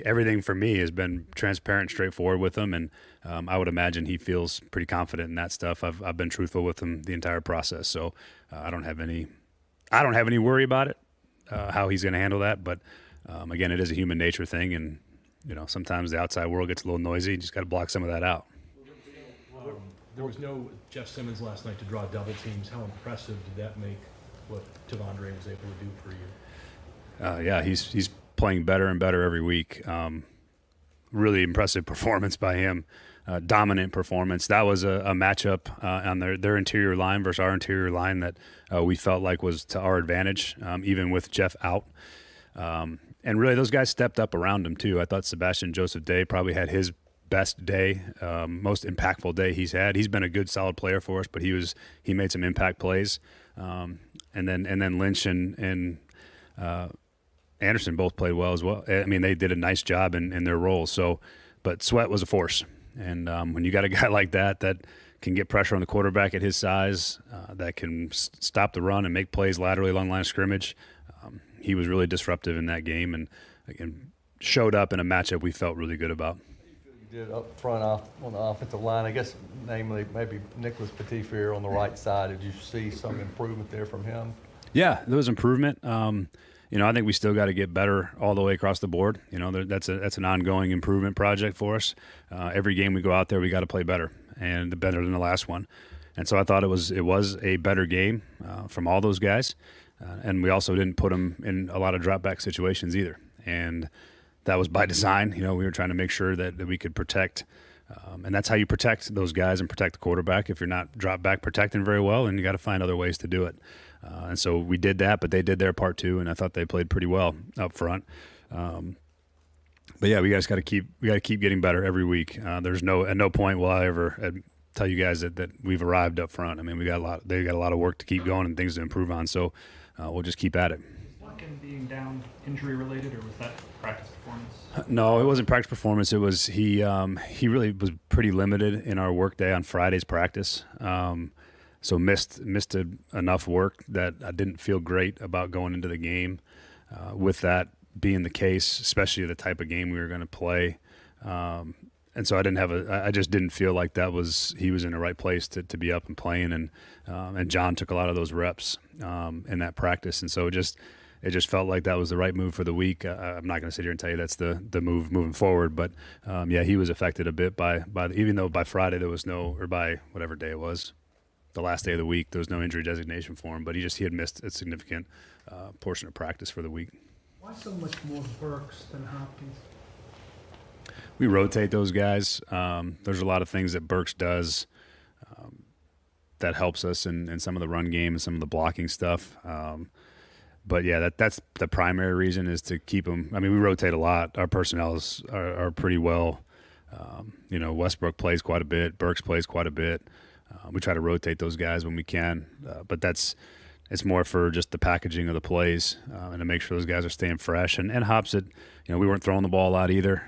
everything for me has been transparent, straightforward with him. And I would imagine he feels pretty confident in that stuff. I've been truthful with him the entire process. So I don't have any I don't have any worry about it, how he's going to handle that. But again, it is a human nature thing, and sometimes the outside world gets a little noisy. You just got to block some of that out. There was no Jeff Simmons last night to draw double teams. How impressive did that make what Tavondre was able to do for you? Yeah, he's playing better and better every week. Really impressive performance by him. Dominant performance. That was a matchup on their interior line versus our interior line that we felt like was to our advantage, even with Jeff out. And really, those guys stepped up around him, too. I thought Sebastian Joseph Day probably had his best day, most impactful day he's had. He's been a good, solid player for us, but he made some impact plays. And then Lynch and Anderson both played well as well. I mean, they did a nice job in their roles. So, but Sweat was a force. And when you got a guy like that can get pressure on the quarterback at his size, that can stop the run and make plays laterally along the line of scrimmage, he was really disruptive in that game and again showed up in a matchup we felt really good about. You did up front on the offensive line, I guess, namely maybe Nicholas Petitfear on the right side. Did you see some improvement there from him? Yeah, there was improvement. I think we still got to get better all the way across the board. That's an ongoing improvement project for us. Every game we go out there, we got to play better and better than the last one. And so I thought it was a better game from all those guys. And we also didn't put them in a lot of drop back situations either. And that was by design. We were trying to make sure that we could protect. And that's how you protect those guys and protect the quarterback. If you're not drop back protecting very well, and you got to find other ways to do it. And so we did that, but they did their part too, and I thought they played pretty well up front. But yeah, we got to keep getting better every week. At no point will I ever tell you guys that we've arrived up front. I mean, they got a lot of work to keep going and things to improve on. So we'll just keep at it. Blaine being down injury related, or was that practice performance? No, it wasn't practice performance. It was he really was pretty limited in our work day on Friday's practice. So missed enough work that I didn't feel great about going into the game. With that being the case, especially the type of game we were going to play, and so I just didn't feel like he was in the right place to be up and playing, and John took a lot of those reps in that practice, and so it just felt like that was the right move for the week. I'm not going to sit here and tell you that's the move moving forward, but yeah, he was affected a bit by even though by Friday there was or by whatever day it was. The last day of the week, there was no injury designation for him, but he had missed a significant portion of practice for the week. Why so much more Burks than Hopkins? We rotate those guys. There's a lot of things that Burks does that helps us in some of the run game and some of the blocking stuff. But yeah, that's the primary reason is to keep them. I mean, we rotate a lot. Our personnel are pretty well. Westbrook plays quite a bit. Burks plays quite a bit. We try to rotate those guys when we can, but it's more for just the packaging of the plays and to make sure those guys are staying fresh. And Hops, we weren't throwing the ball a lot either,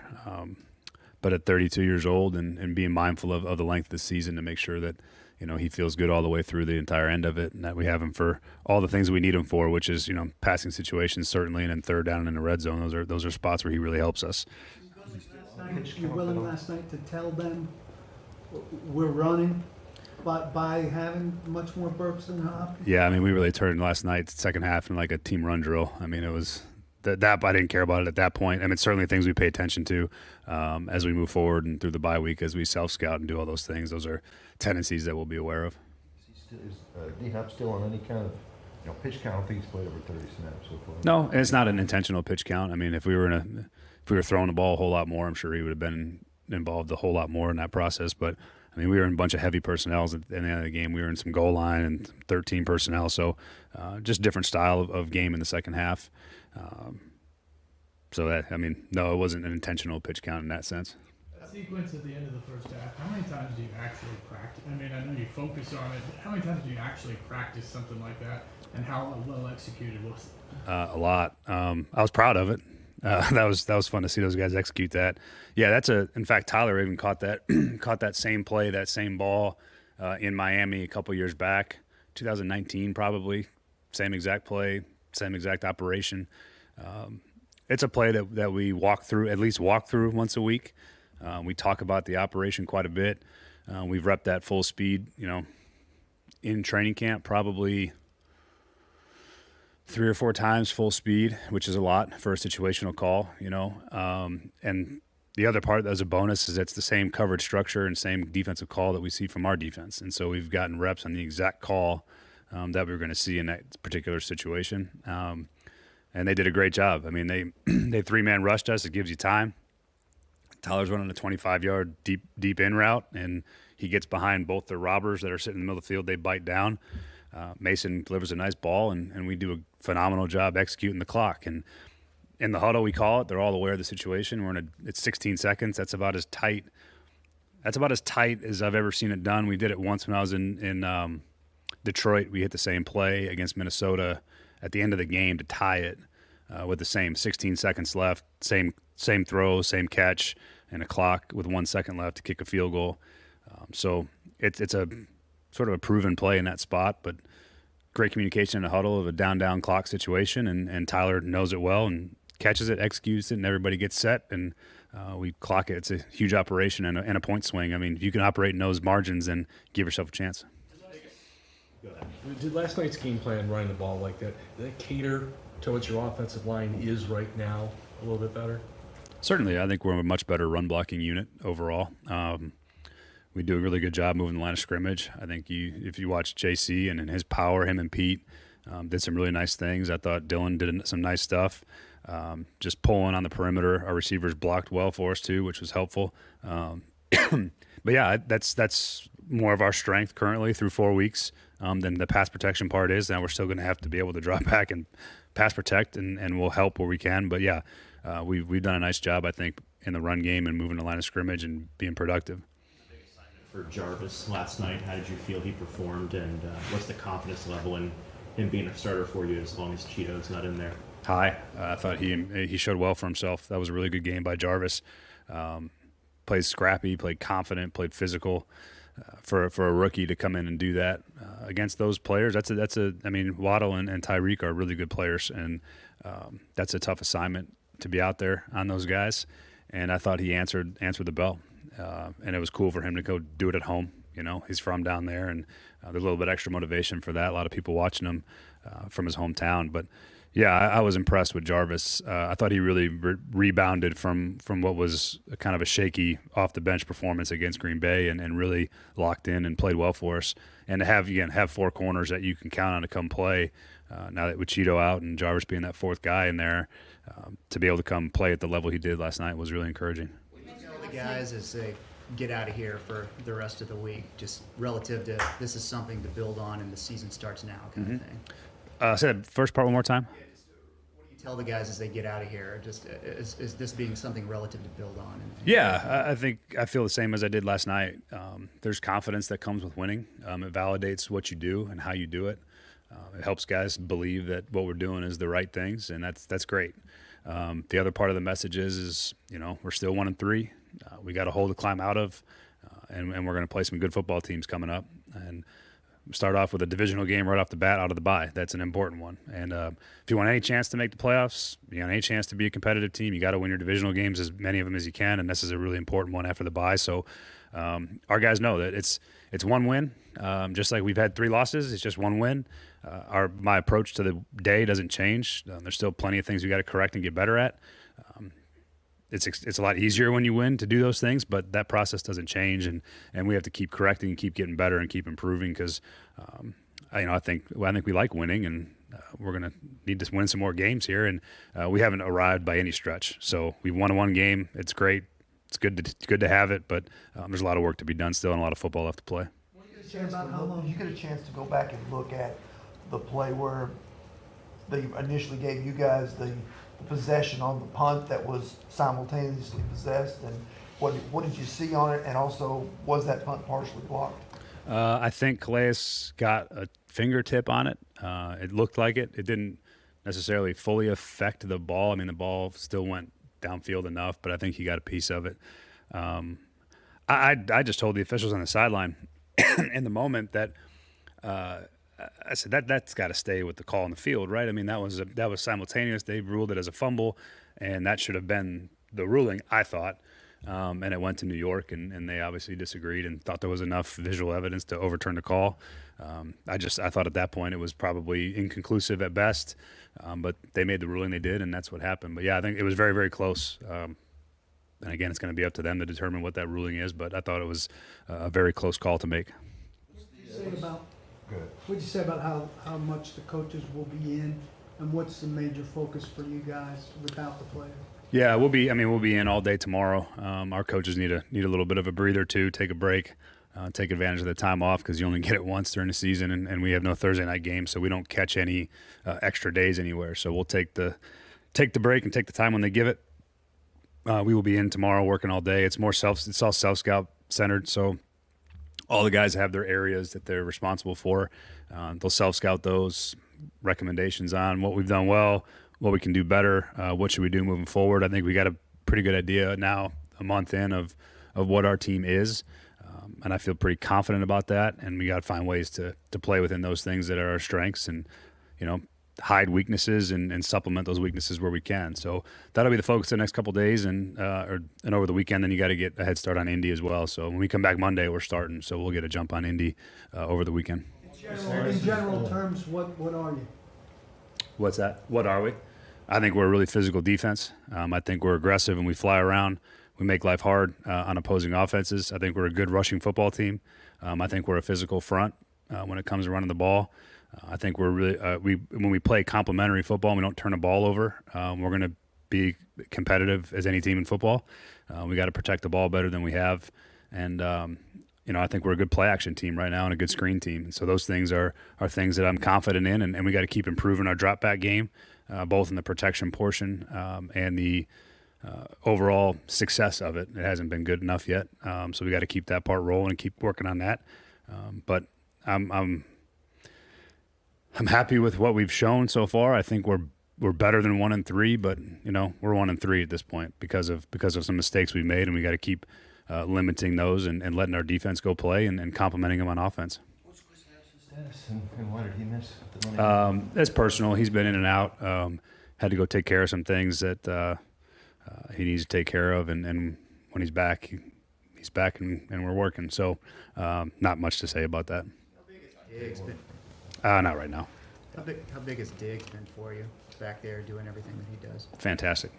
but at 32 years old and being mindful of the length of the season to make sure that he feels good all the way through the entire end of it, and that we have him for all the things we need him for, which is passing situations certainly, and then third down and in the red zone. Those are spots where he really helps us. You're willing last night to tell them we're running? By having much more Burks than Hopkins? Yeah, I mean, we really turned last night, second half, in like a team run drill. I mean, it was that I didn't care about it at that point. I mean, certainly things we pay attention to as we move forward and through the bye week, as we self-scout and do all those things. Those are tendencies that we'll be aware of. Is D-Hop still on any kind of pitch count? I think he's played over 30 snaps so far. No, and it's not an intentional pitch count. I mean, if we were throwing the ball a whole lot more, I'm sure he would have been involved a whole lot more in that process, but I mean, we were in a bunch of heavy personnel at the end of the game. We were in some goal line and 13 personnel, so just different style of game in the second half. No, it wasn't an intentional pitch count in that sense. That sequence at the end of the first half, how many times do you actually practice? I mean, I know you focus on it, but how many times do you actually practice something like that, and how well executed was it? A lot. I was proud of it. That was fun to see those guys execute that. Yeah, in fact, Tyler even caught that same play, that same ball in Miami a couple years back, 2019 probably. Same exact play, same exact operation. It's a play that we walk through once a week. We talk about the operation quite a bit. We've repped that full speed, in training camp probably 3 or 4 times full speed, which is a lot for a situational call, and the other part as a bonus is it's the same coverage structure and same defensive call that we see from our defense. And so we've gotten reps on the exact call that we were going to see in that particular situation. And they did a great job. I mean, they 3-man rushed us. It gives you time. Tyler's running a 25-yard deep in route, and he gets behind both the robbers that are sitting in the middle of the field. They bite down. Mason delivers a nice ball, and we do a phenomenal job executing the clock. And in the huddle, we call it. They're all aware of the situation. It's 16 seconds. That's about as tight as I've ever seen it done. We did it once when I was in Detroit. We hit the same play against Minnesota at the end of the game to tie it with the same 16 seconds left, same throw, same catch, and a clock with 1 second left to kick a field goal. So it's a sort of a proven play in that spot, but great communication in a huddle of a down clock situation, and Tyler knows it well and catches it, executes it, and everybody gets set, and we clock it. It's a huge operation and a point swing. I mean, if you can operate in those margins, then give yourself a chance. Did last night's game plan running the ball like that, did that cater to what your offensive line is right now a little bit better? Certainly. I think we're a much better run blocking unit overall. We do a really good job moving the line of scrimmage. I think if you watch JC and his power, him and Pete did some really nice things. I thought Dylan did some nice stuff. Just pulling on the perimeter. Our receivers blocked well for us too, which was helpful. But yeah, that's more of our strength currently through 4 weeks than the pass protection part is. Now we're still going to have to be able to drop back and pass protect, and we'll help where we can. But yeah, we've done a nice job, I think, in the run game and moving the line of scrimmage and being productive. For Jarvis last night, how did you feel he performed, and what's the confidence level in him being a starter for you as long as Cheeto's not in there? High. I thought he showed well for himself. That was a really good game by Jarvis. Played scrappy, played confident, played physical. For a rookie to come in and do that against those players, that's a. I mean, Waddle and Tyreek are really good players, and that's a tough assignment to be out there on those guys. And I thought he answered the bell, and it was cool for him to go do it at home. He's from down there, and there's a little bit extra motivation for that. A lot of people watching him from his hometown, but. Yeah, I was impressed with Jarvis. I thought he really rebounded from what was kind of a shaky off-the-bench performance against Green Bay and really locked in and played well for us. And to have 4 corners that you can count on to come play, now that with Cheeto out and Jarvis being that 4th guy in there, to be able to come play at the level he did last night was really encouraging. What do you tell the guys as they get out of here for the rest of the week, just relative to this is something to build on and the season starts now kind of thing? Say that first part one more time. What do you tell the guys as they get out of here? Just is this being something relative to build on? Yeah, I think I feel the same as I did last night. There's confidence that comes with winning. It validates what you do and how you do it. It helps guys believe that what we're doing is the right things, and that's great. The other part of the message is we're still 1-3. We got a hole to climb out of, and we're going to play some good football teams coming up. And start off with a divisional game right off the bat out of the bye. That's an important one. And if you want any chance to make the playoffs, you want any chance to be a competitive team, you got to win your divisional games, as many of them as you can, and this is a really important one after the bye. So our guys know that it's one win. Just like we've had 3 losses, it's just one win. My approach to the day doesn't change. There's still plenty of things we got to correct and get better at. It's a lot easier when you win to do those things, but that process doesn't change, and we have to keep correcting and keep getting better and keep improving because, I think we like winning, and we're going to need to win some more games here, and we haven't arrived by any stretch. So we won one game. It's great. It's good to have it, but there's a lot of work to be done still and a lot of football left to play. You get a chance to go back and look at the play where they initially gave you guys the possession on the punt that was simultaneously possessed, and what did you see on it, and also was that punt partially blocked? I think Calais got a fingertip on it. It looked like it. It didn't necessarily fully affect the ball. I mean, the ball still went downfield enough, but I think he got a piece of it. I just told the officials on the sideline in the moment that I said that's got to stay with the call on the field, right? I mean, that was simultaneous. They ruled it as a fumble, and that should have been the ruling, I thought. and it went to New York, and they obviously disagreed and thought there was enough visual evidence to overturn the call. I thought at that point it was probably inconclusive at best, but they made the ruling they did, and that's what happened. But yeah, I think it was very, very close. And again, it's going to be up to them to determine what that ruling is, but I thought it was a very close call to make. What'd you say about how much the coaches will be in, and what's the major focus for you guys without the players? Yeah, we'll be in all day tomorrow. Our coaches need a little bit of a breather too, take a break, take advantage of the time off because you only get it once during the season, and we have no Thursday night games, so we don't catch any extra days anywhere. So we'll take the break and take the time when they give it. We will be in tomorrow working all day. It's all self-scout centered, so all the guys have their areas that they're responsible for. They'll self-scout those recommendations on what we've done well, what we can do better, what should we do moving forward. I think we got a pretty good idea now, a month in, of what our team is, and I feel pretty confident about that. And we got to find ways to play within those things that are our strengths, and hide weaknesses and supplement those weaknesses where we can. So that'll be the focus the next couple of days, and over the weekend. Then you got to get a head start on Indy as well. So when we come back Monday, we're starting. So we'll get a jump on Indy over the weekend. In general terms, what are you? What's that? What are we? I think we're a really physical defense. I think we're aggressive and we fly around. We make life hard on opposing offenses. I think we're a good rushing football team. I think we're a physical front when it comes to running the ball. I think we're really when we play complementary football and we don't turn the ball over, we're going to be competitive as any team in football. We got to protect the ball better than we have, and I think we're a good play action team right now and a good screen team. And so those things are things that I'm confident in, and we got to keep improving our drop back game, both in the protection portion and the overall success of it. It hasn't been good enough yet, so we got to keep that part rolling and keep working on that. But I'm happy with what we've shown so far. I think we're better than 1-3, but we're 1-3 at this point because of some mistakes we made, and we got to keep limiting those and letting our defense go play and complimenting them on offense. What's Chris Harris's status, and why did he miss the Monday? It's personal. He's been in and out. Had to go take care of some things that he needs to take care of, and when he's back, he's back, and we're working. So not much to say about that. How big has Diggs been? Not right now. How big has Diggs been for you back there doing everything that he does? Fantastic.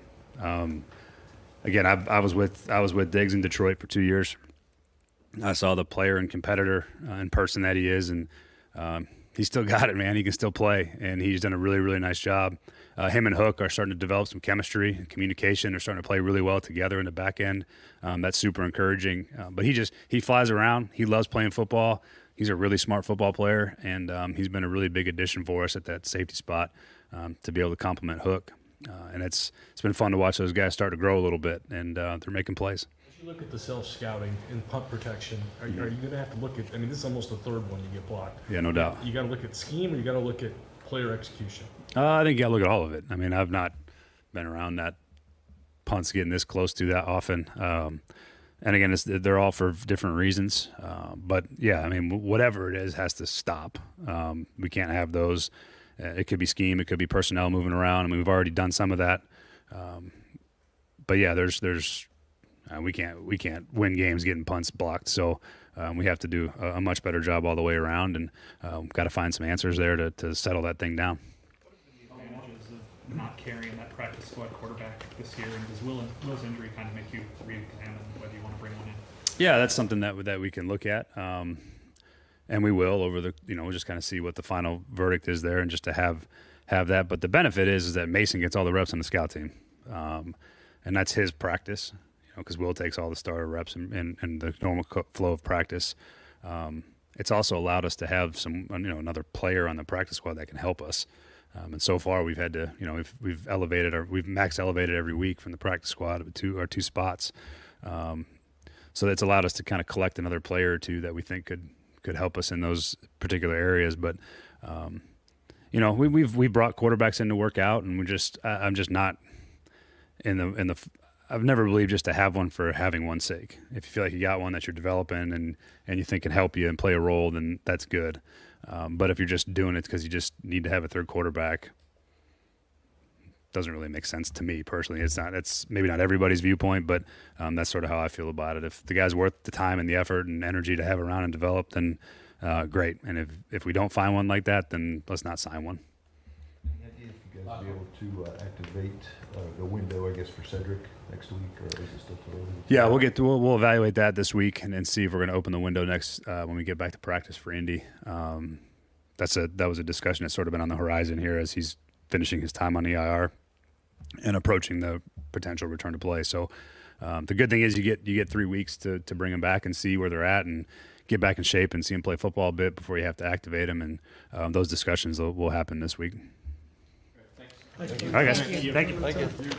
Again, I was with Diggs in Detroit for 2 years. I saw the player and competitor in person that he is, and he's still got it, man. He can still play, and he's done a really, really nice job. Him and Hook are starting to develop some chemistry and communication. They're starting to play really well together in the back end. That's super encouraging. But he flies around. He loves playing football. He's a really smart football player, and he's been a really big addition for us at that safety spot to be able to complement Hook. And it's been fun to watch those guys start to grow a little bit, and they're making plays. As you look at the self-scouting and punt protection, are you going to have to look at, this is almost the third one you get blocked. Yeah, no doubt. You got to look at scheme, or you got to look at player execution? I think you got to look at all of it. I've not been around that punts getting this close to that often. And again, they're all for different reasons. But yeah, whatever it is has to stop. We can't have those. It could be scheme. It could be personnel moving around. We've already done some of that. But yeah, we can't win games getting punts blocked. So we have to do a much better job all the way around, and got to find some answers there to settle that thing down. What are the advantages of not carrying that practice squad quarterback this year, and does Will's injury kind of make you re-examine whether you want to bring one in? Yeah, that's something that we can look at, and we will over the we'll just kind of see what the final verdict is there, and just to have that. But the benefit is that Mason gets all the reps on the scout team, and that's his practice, because Will takes all the starter reps and the normal flow of practice. It's also allowed us to have some another player on the practice squad that can help us. And so far we've had to we've max elevated every week from the practice squad to our two spots. So that's allowed us to kind of collect another player or two that we think could help us in those particular areas. But we've brought quarterbacks in to work out, and I'm just not in the I've never believed just to have one for having one's sake. If you feel like you got one that you're developing and you think can help you and play a role, then that's good. But if you're just doing it because you just need to have a third quarterback, doesn't really make sense to me personally. It's maybe not everybody's viewpoint, but that's sort of how I feel about it. If the guy's worth the time and the effort and energy to have around and develop, then great. And if we don't find one like that, then let's not sign one. If you guys be able to activate the window, I guess, for Cedric next week, or is it still too early? Yeah, we'll evaluate that this week and see if we're going to open the window next when we get back to practice for Indy. That was a discussion that's sort of been on the horizon here as he's finishing his time on EIR and approaching the potential return to play. So the good thing is you get 3 weeks to bring him back and see where they're at and get back in shape and see him play football a bit before you have to activate him. And those discussions will happen this week. Thank you. All right, guys. Thank you. Thank you.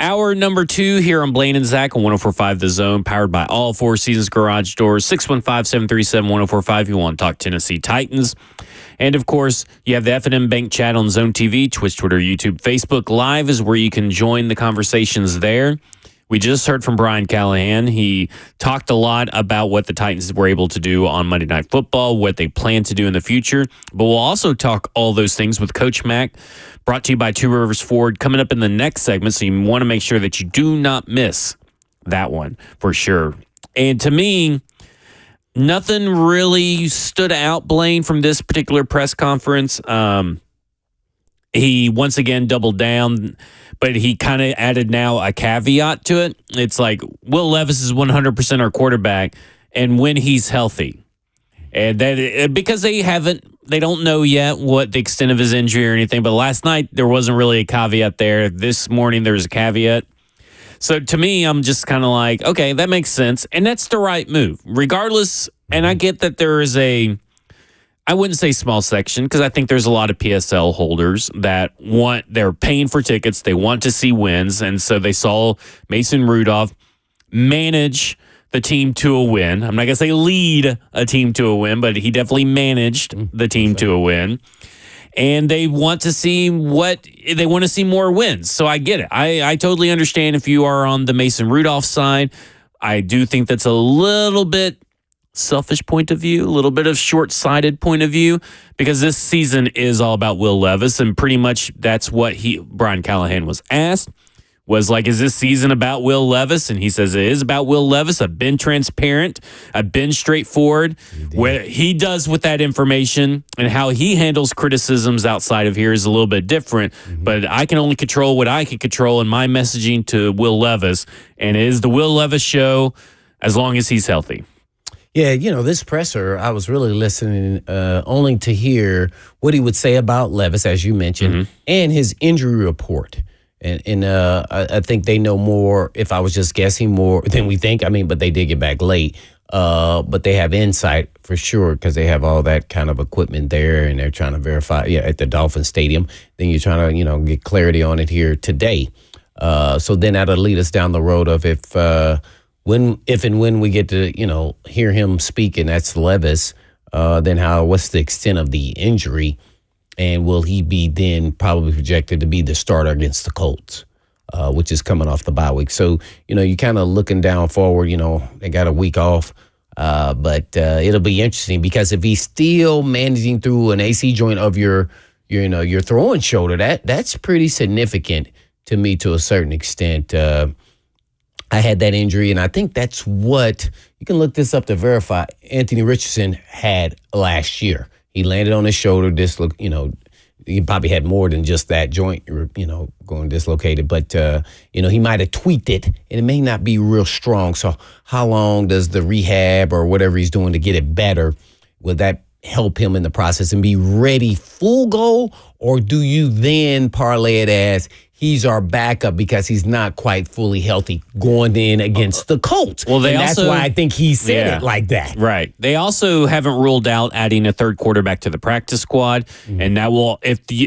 Hour number 2 here on Blaine and Zach on 104.5 The Zone, powered by all Four Seasons Garage Doors, 615-737-1045 if you want to talk Tennessee Titans. And, of course, you have the F&M Bank chat on Zone TV, Twitch, Twitter, YouTube, Facebook Live is where you can join the conversations there. We just heard from Brian Callahan. He talked a lot about what the Titans were able to do on Monday Night Football, what they plan to do in the future. But we'll also talk all those things with Coach Mack, brought to you by Two Rivers Ford, coming up in the next segment. So you want to make sure that you do not miss that one for sure. And to me, nothing really stood out, Blaine, from this particular press conference. He once again doubled down, but he kind of added now a caveat to it. It's like Will Levis is 100% our quarterback, and when he's healthy, and that because they don't know yet what the extent of his injury or anything. But last night there wasn't really a caveat there. This morning there was a caveat. So to me, I'm just kind of like, okay, that makes sense, and that's the right move, regardless. And I get that there is I wouldn't say small section, because I think there's a lot of PSL holders that they're paying for tickets. They want to see wins. And so they saw Mason Rudolph manage the team to a win. I'm not going to say lead a team to a win, but he definitely managed the team to a win. And they want to see more wins. So I get it. I totally understand if you are on the Mason Rudolph side. I do think that's a little bit selfish point of view, a little bit of short-sighted point of view, because this season is all about Will Levis, and pretty much that's what Brian Callahan was asked, was like, is this season about Will Levis? And he says it is about Will Levis. I've been transparent. I've been straightforward. What he does with that information and how he handles criticisms outside of here is a little bit different, but I can only control what I can control in my messaging to Will Levis, and it is the Will Levis show as long as he's healthy. Yeah, this presser, I was really listening only to hear what he would say about Levis, as you mentioned, and his injury report. And I think they know more, if I was just guessing, more than we think. But they did get back late. But they have insight for sure, because they have all that kind of equipment there, and they're trying to verify at the Dolphins Stadium. Then you're trying to, get clarity on it here today. So then that'll lead us down the road of if and when we get to, hear him speak, and that's Levis, then what's the extent of the injury, and will he be then probably projected to be the starter against the Colts, which is coming off the bye week. So, you're kind of looking down forward, they got a week off, but it'll be interesting, because if he's still managing through an AC joint of your throwing shoulder, that's pretty significant to me to a certain extent. I had that injury, and I think that's what, you can look this up to verify, Anthony Richardson had last year. He landed on his shoulder, he probably had more than just that joint, going dislocated. But, he might have tweaked it, and it may not be real strong. So how long does the rehab or whatever he's doing to get it better, will that help him in the process and be ready full go? Or do you then parlay it as he's our backup because he's not quite fully healthy going in against the Colts? Well, that's why I think he said it like that. Right. They also haven't ruled out adding a third quarterback to the practice squad. And that will,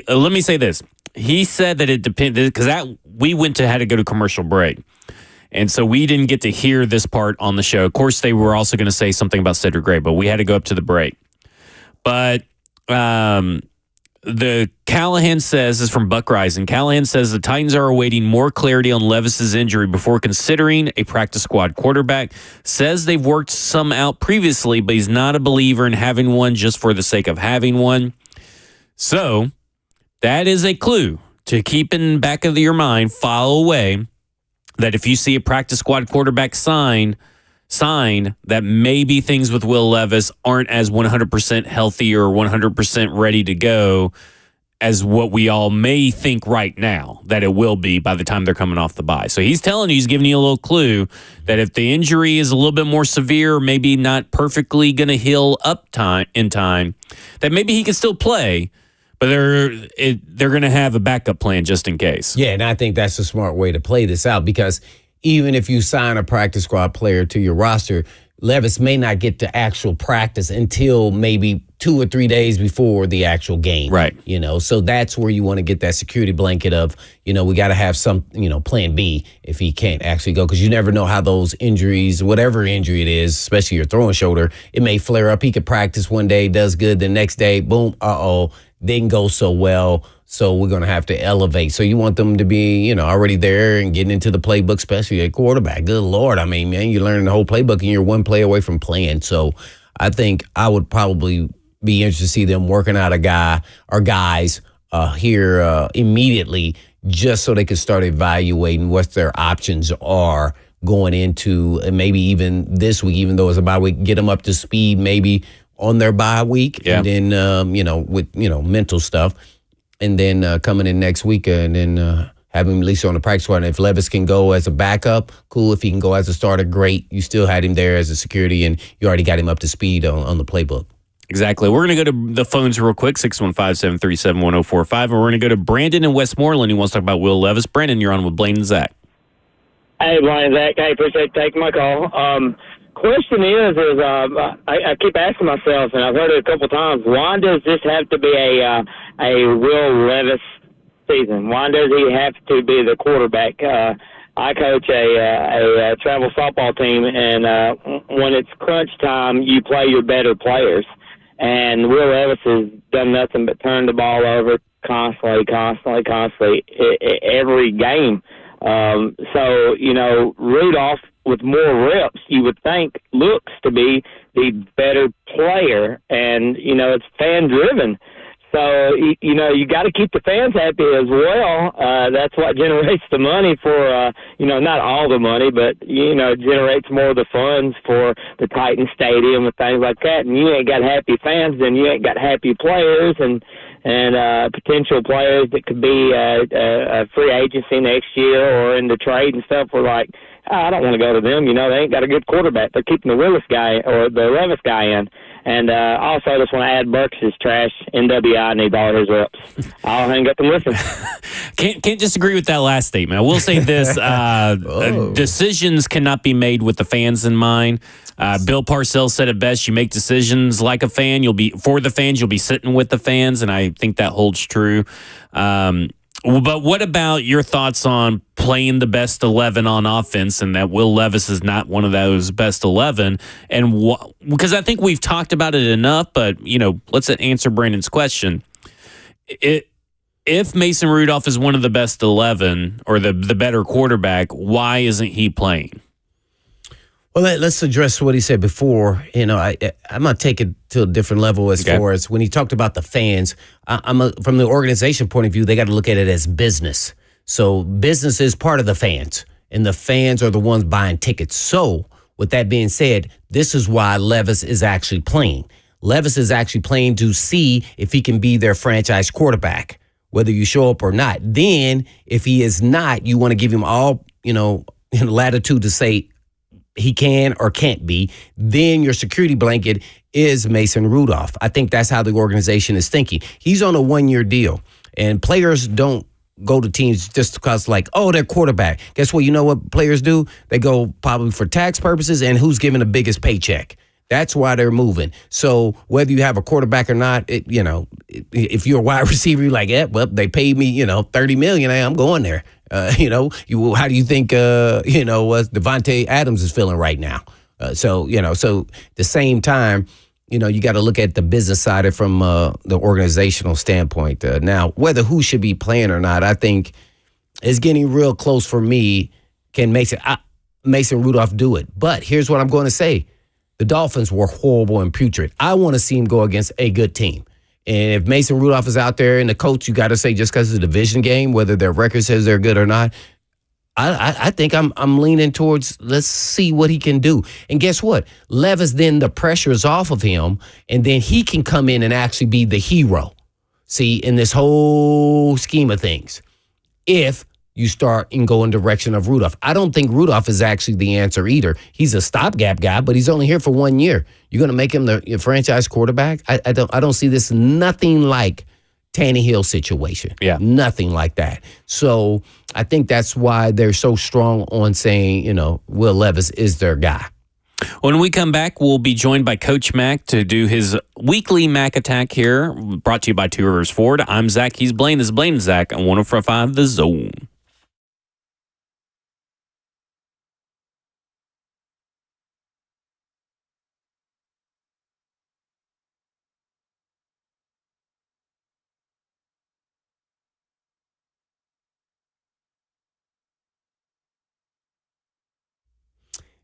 let me say this. He said that it depends, because we had to go to commercial break. And so we didn't get to hear this part on the show. Of course, they were also going to say something about Cedric Gray, but we had to go up to the break. But the Callahan says, is from Buck Rising. Callahan says the Titans are awaiting more clarity on Levis's injury before considering a practice squad quarterback. Says they've worked some out previously, but he's not a believer in having one just for the sake of having one. So that is a clue to keep in the back of your mind, file away, that if you see a practice squad quarterback sign that maybe things with Will Levis aren't as 100% healthy or 100% ready to go as what we all may think right now that it will be by the time they're coming off the bye. So he's giving you a little clue that if the injury is a little bit more severe, maybe not perfectly going to heal up in time, that maybe he can still play, but they're going to have a backup plan just in case. Yeah, and I think that's a smart way to play this out, because even if you sign a practice squad player to your roster, Levis may not get to actual practice until maybe 2 or 3 days before the actual game. Right. So that's where you want to get that security blanket of, we got to have some, plan B if he can't actually go, because you never know how those injuries, whatever injury it is, especially your throwing shoulder, it may flare up. He could practice one day, does good, the next day, boom, didn't go so well. So we're going to have to elevate. So you want them to be, already there and getting into the playbook, especially at quarterback. Good Lord. I mean, man, you're learning the whole playbook and you're one play away from playing. So I think I would probably be interested to see them working out a guy or guys here immediately, just so they can start evaluating what their options are going into maybe even this week, even though it's a bye week, get them up to speed maybe on their bye week. And then, with, mental stuff. And then coming in next week and then have him at least on the practice squad. And if Levis can go as a backup, cool. If he can go as a starter, great. You still had him there as a security, and you already got him up to speed on the playbook. Exactly. We're going to go to the phones real quick, 615-737-1045. And we're going to go to Brandon in Westmoreland, who wants to talk about Will Levis. Brandon, you're on with Blaine and Zach. Hey, Blaine and Zach. Hey, appreciate you taking my call. Question is I keep asking myself, and I've heard it a couple times, why does this have to be a Will Levis season? Why does he have to be the quarterback? I coach a travel softball team, and when it's crunch time, you play your better players. And Will Levis has done nothing but turn the ball over constantly, every game. So, Rudolph, with more reps, you would think looks to be the better player, and it's fan driven. So you got to keep the fans happy as well. That's what generates the money for not all the money, but it generates more of the funds for the Titan Stadium and things like that. And you ain't got happy fans, then you ain't got happy players and potential players that could be a free agency next year or in the trade and stuff. We're like, I don't want to go to them. They ain't got a good quarterback. They're keeping the Willis guy or the Levis guy in. And also, I just want to add Burks is trash. NWI needs all his reps. I'll hang up and listen. Can't disagree with that last statement. I will say this: decisions cannot be made with the fans in mind. Bill Parcells said it best: you make decisions like a fan. You'll be for the fans. You'll be sitting with the fans, and I think that holds true. But what about your thoughts on playing the best 11 on offense, and that Will Levis is not one of those best 11? And because I think we've talked about it enough, but let's answer Brandon's question. If Mason Rudolph is one of the best 11 or the better quarterback, why isn't he playing? Well, let's address what he said before. I'm going to take it to a different level as far as when he talked about the fans. From the organization point of view, they got to look at it as business. So business is part of the fans, and the fans are the ones buying tickets. So with that being said, this is why Levis is actually playing. Levis is actually playing to see if he can be their franchise quarterback, whether you show up or not. Then if he is not, you want to give him all, latitude to say, he can or can't be, then your security blanket is Mason Rudolph. I think that's how the organization is thinking. He's on a one-year deal, and players don't go to teams just because they're quarterback. Guess what? You know what players do? They go probably for tax purposes and who's giving the biggest paycheck. That's why they're moving. So whether you have a quarterback or not, if you're a wide receiver, you're like, they paid me, $30 million. I'm going there. How do you think, Devontae Adams is feeling right now? So the same time, you got to look at the business side of it from the organizational standpoint. Now, whether who should be playing or not, I think is getting real close for me. Can Mason Rudolph do it? But here's what I'm going to say. The Dolphins were horrible and putrid. I want to see him go against a good team. And if Mason Rudolph is out there and the coach, you got to say just because it's a division game, whether their record says they're good or not, I think I'm leaning towards let's see what he can do. And guess what? Levis, then the pressure is off of him, and then he can come in and actually be the hero, see, in this whole scheme of things. If you start and go in direction of Rudolph. I don't think Rudolph is actually the answer either. He's a stopgap guy, but he's only here for 1 year. You're going to make him the franchise quarterback? I don't see this nothing like Tannehill situation. Yeah. Nothing like that. So I think that's why they're so strong on saying, Will Levis is their guy. When we come back, we'll be joined by Coach Mack to do his weekly Mac Attack here, brought to you by Two Rivers Ford. I'm Zach. He's Blaine. This is Blaine and Zach on 104.5 The Zone.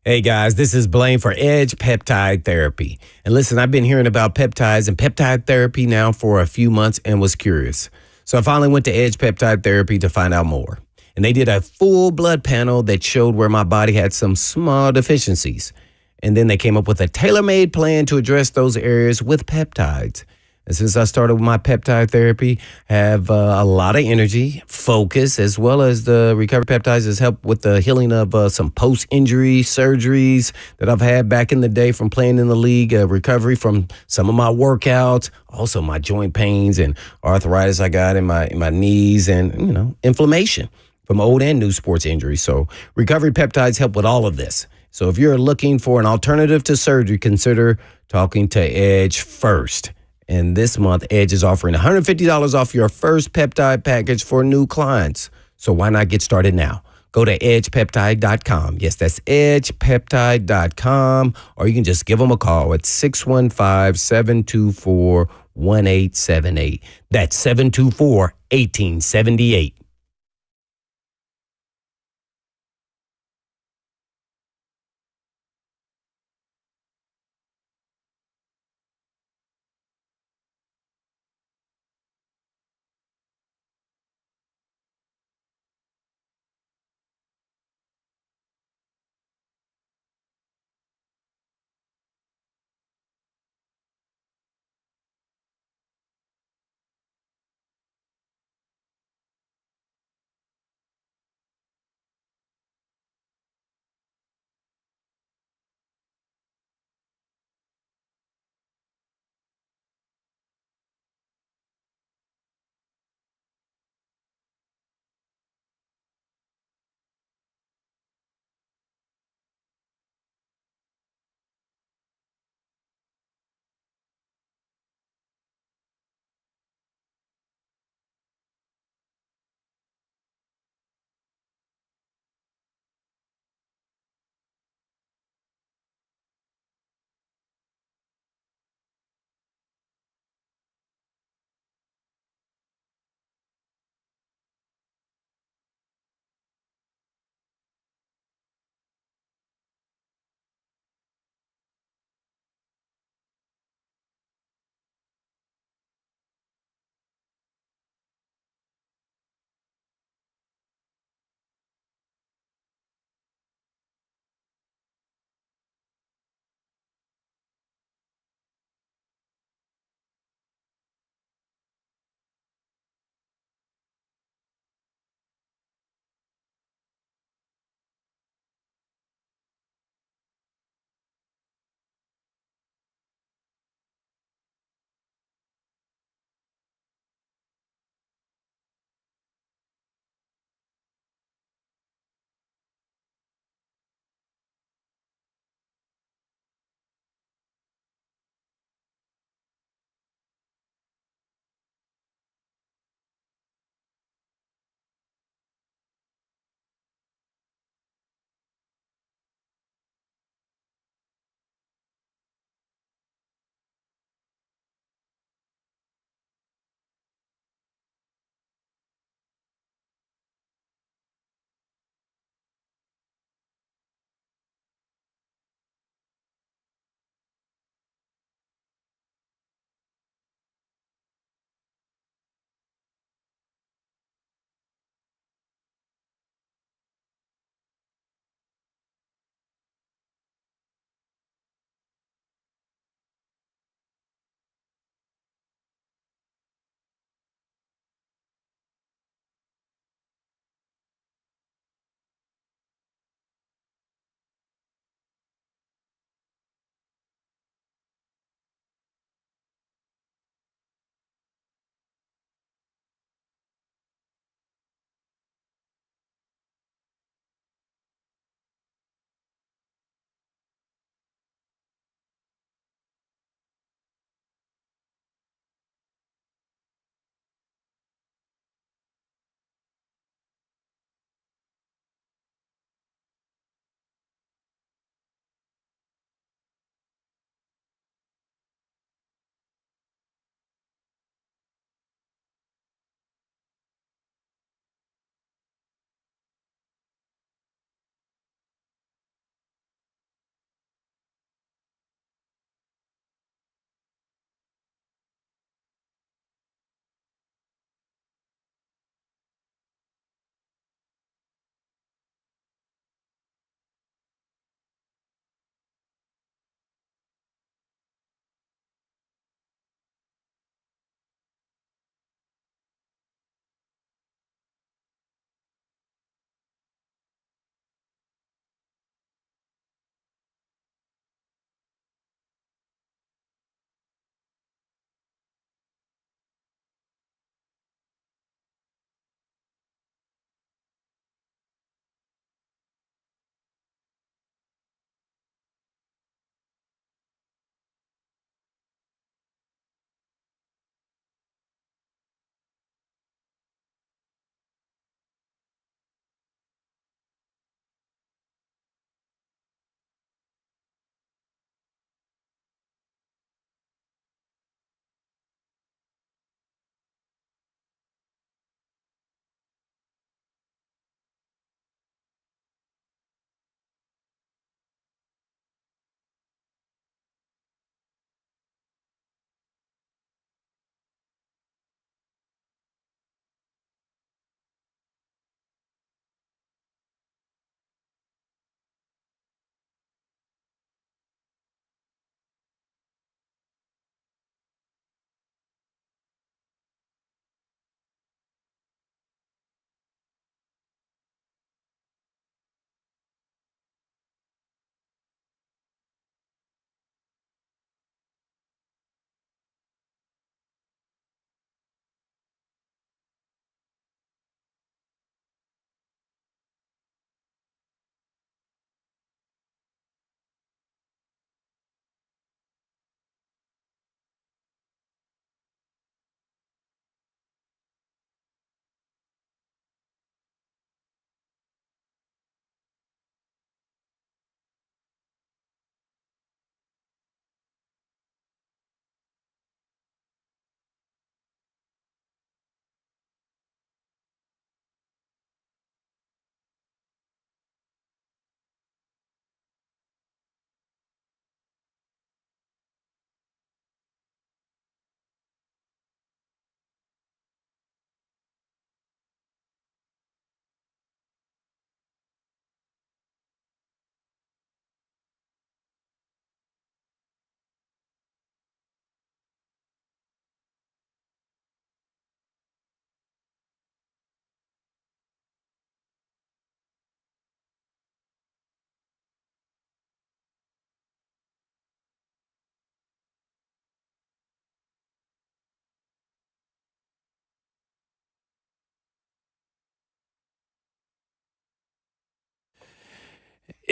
Hey guys, this is Blaine for Edge Peptide Therapy. And listen, I've been hearing about peptides and peptide therapy now for a few months and was curious. So I finally went to Edge Peptide Therapy to find out more. And they did a full blood panel that showed where my body had some small deficiencies. And then they came up with a tailor-made plan to address those areas with peptides. And since I started with my peptide therapy, I have a lot of energy, focus, as well as the recovery peptides has helped with the healing of some post-injury surgeries that I've had back in the day from playing in the league, recovery from some of my workouts, also my joint pains and arthritis I got in my knees and, inflammation from old and new sports injuries. So recovery peptides help with all of this. So if you're looking for an alternative to surgery, consider talking to Edge first. And this month, Edge is offering $150 off your first peptide package for new clients. So why not get started now? Go to edgepeptide.com. Yes, that's edgepeptide.com. Or you can just give them a call at 615-724-1878. That's 724-1878.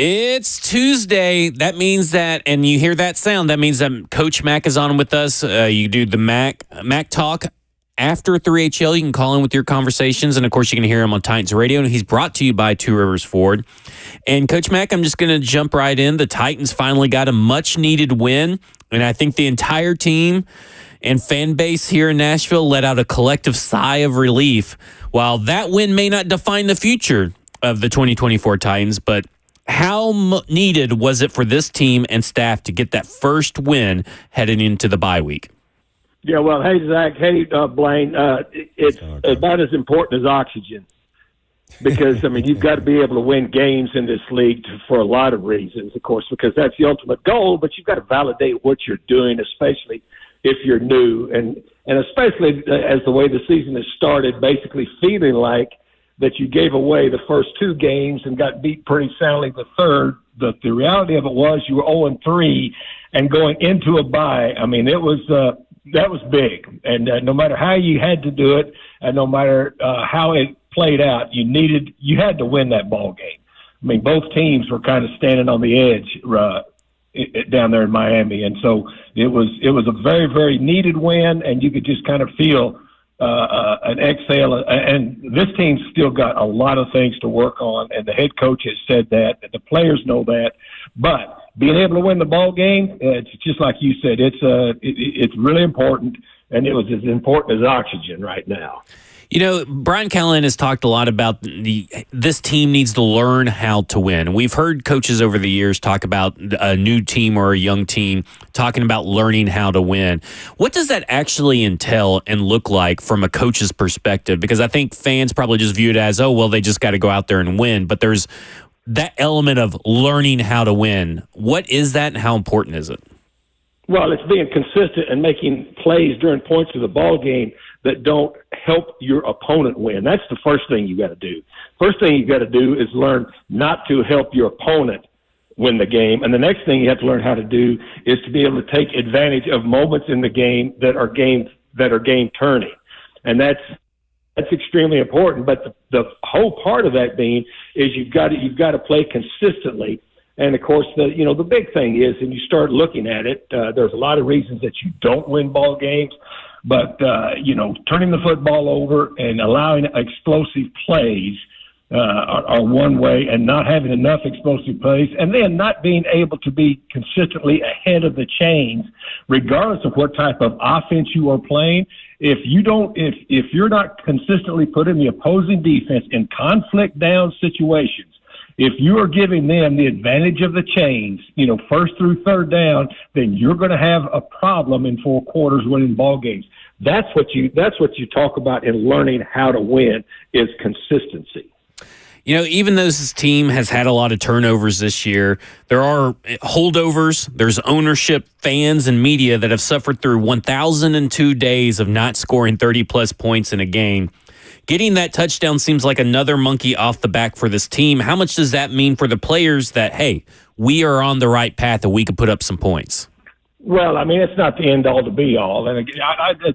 It's Tuesday. That means that, and you hear that sound, that means that Coach Mack is on with us. You do the Mac Talk after 3HL. You can call in with your conversations, and of course, you can hear him on Titans Radio, and he's brought to you by Two Rivers Ford. And Coach Mack, I'm just going to jump right in. The Titans finally got a much-needed win, and I think the entire team and fan base here in Nashville let out a collective sigh of relief. While that win may not define the future of the 2024 Titans, but how needed was it for this team and staff to get that first win heading into the bye week? Yeah, well, hey, Zach, hey, Blaine, it's about as important as oxygen because, I mean, you've got to be able to win games in this league for a lot of reasons, of course, because that's the ultimate goal, but you've got to validate what you're doing, especially if you're new, and especially as the way the season has started, basically feeling like that you gave away the first two games and got beat pretty soundly the third. But the reality of it was you were 0-3 and going into a bye. I mean, it was that was big. And no matter how you had to do it, and no matter how it played out, you had to win that ball game. I mean, both teams were kind of standing on the edge down there in Miami, and so it was a very, very needed win, and you could just kind of feel an exhale, and this team's still got a lot of things to work on, and the head coach has said that, and the players know that. But being able to win the ball game, it's just like you said, it's really important, and it was as important as oxygen right now. You know, Brian Callahan has talked a lot about this team needs to learn how to win. We've heard coaches over the years talk about a new team or a young team talking about learning how to win. What does that actually entail and look like from a coach's perspective? Because I think fans probably just view it as, oh, well, they just got to go out there and win. But there's that element of learning how to win. What is that and how important is it? Well, it's being consistent and making plays during points of the ball game that don't help your opponent win. That's the first thing you got to do. First thing you got to do is learn not to help your opponent win the game. And the next thing you have to learn how to do is to be able to take advantage of moments in the game that are game turning. And that's extremely important. But the whole part of that being is you've got to play consistently. And of course, the big thing is, and you start looking at it, there's a lot of reasons that you don't win ball games. But, turning the football over and allowing explosive plays are one way, and not having enough explosive plays, and then not being able to be consistently ahead of the chains, regardless of what type of offense you are playing. If you're not consistently putting the opposing defense in conflict down situations, if you are giving them the advantage of the chains, first through third down, then you're going to have a problem in four quarters winning ball games. That's what you talk about in learning how to win is consistency. Even though this team has had a lot of turnovers this year, there are holdovers, there's ownership, fans, and media that have suffered through 1,002 days of not scoring 30-plus points in a game. Getting that touchdown seems like another monkey off the back for this team. How much does that mean for the players that, hey, we are on the right path and we can put up some points? Well, I mean, it's not the end-all to be-all. And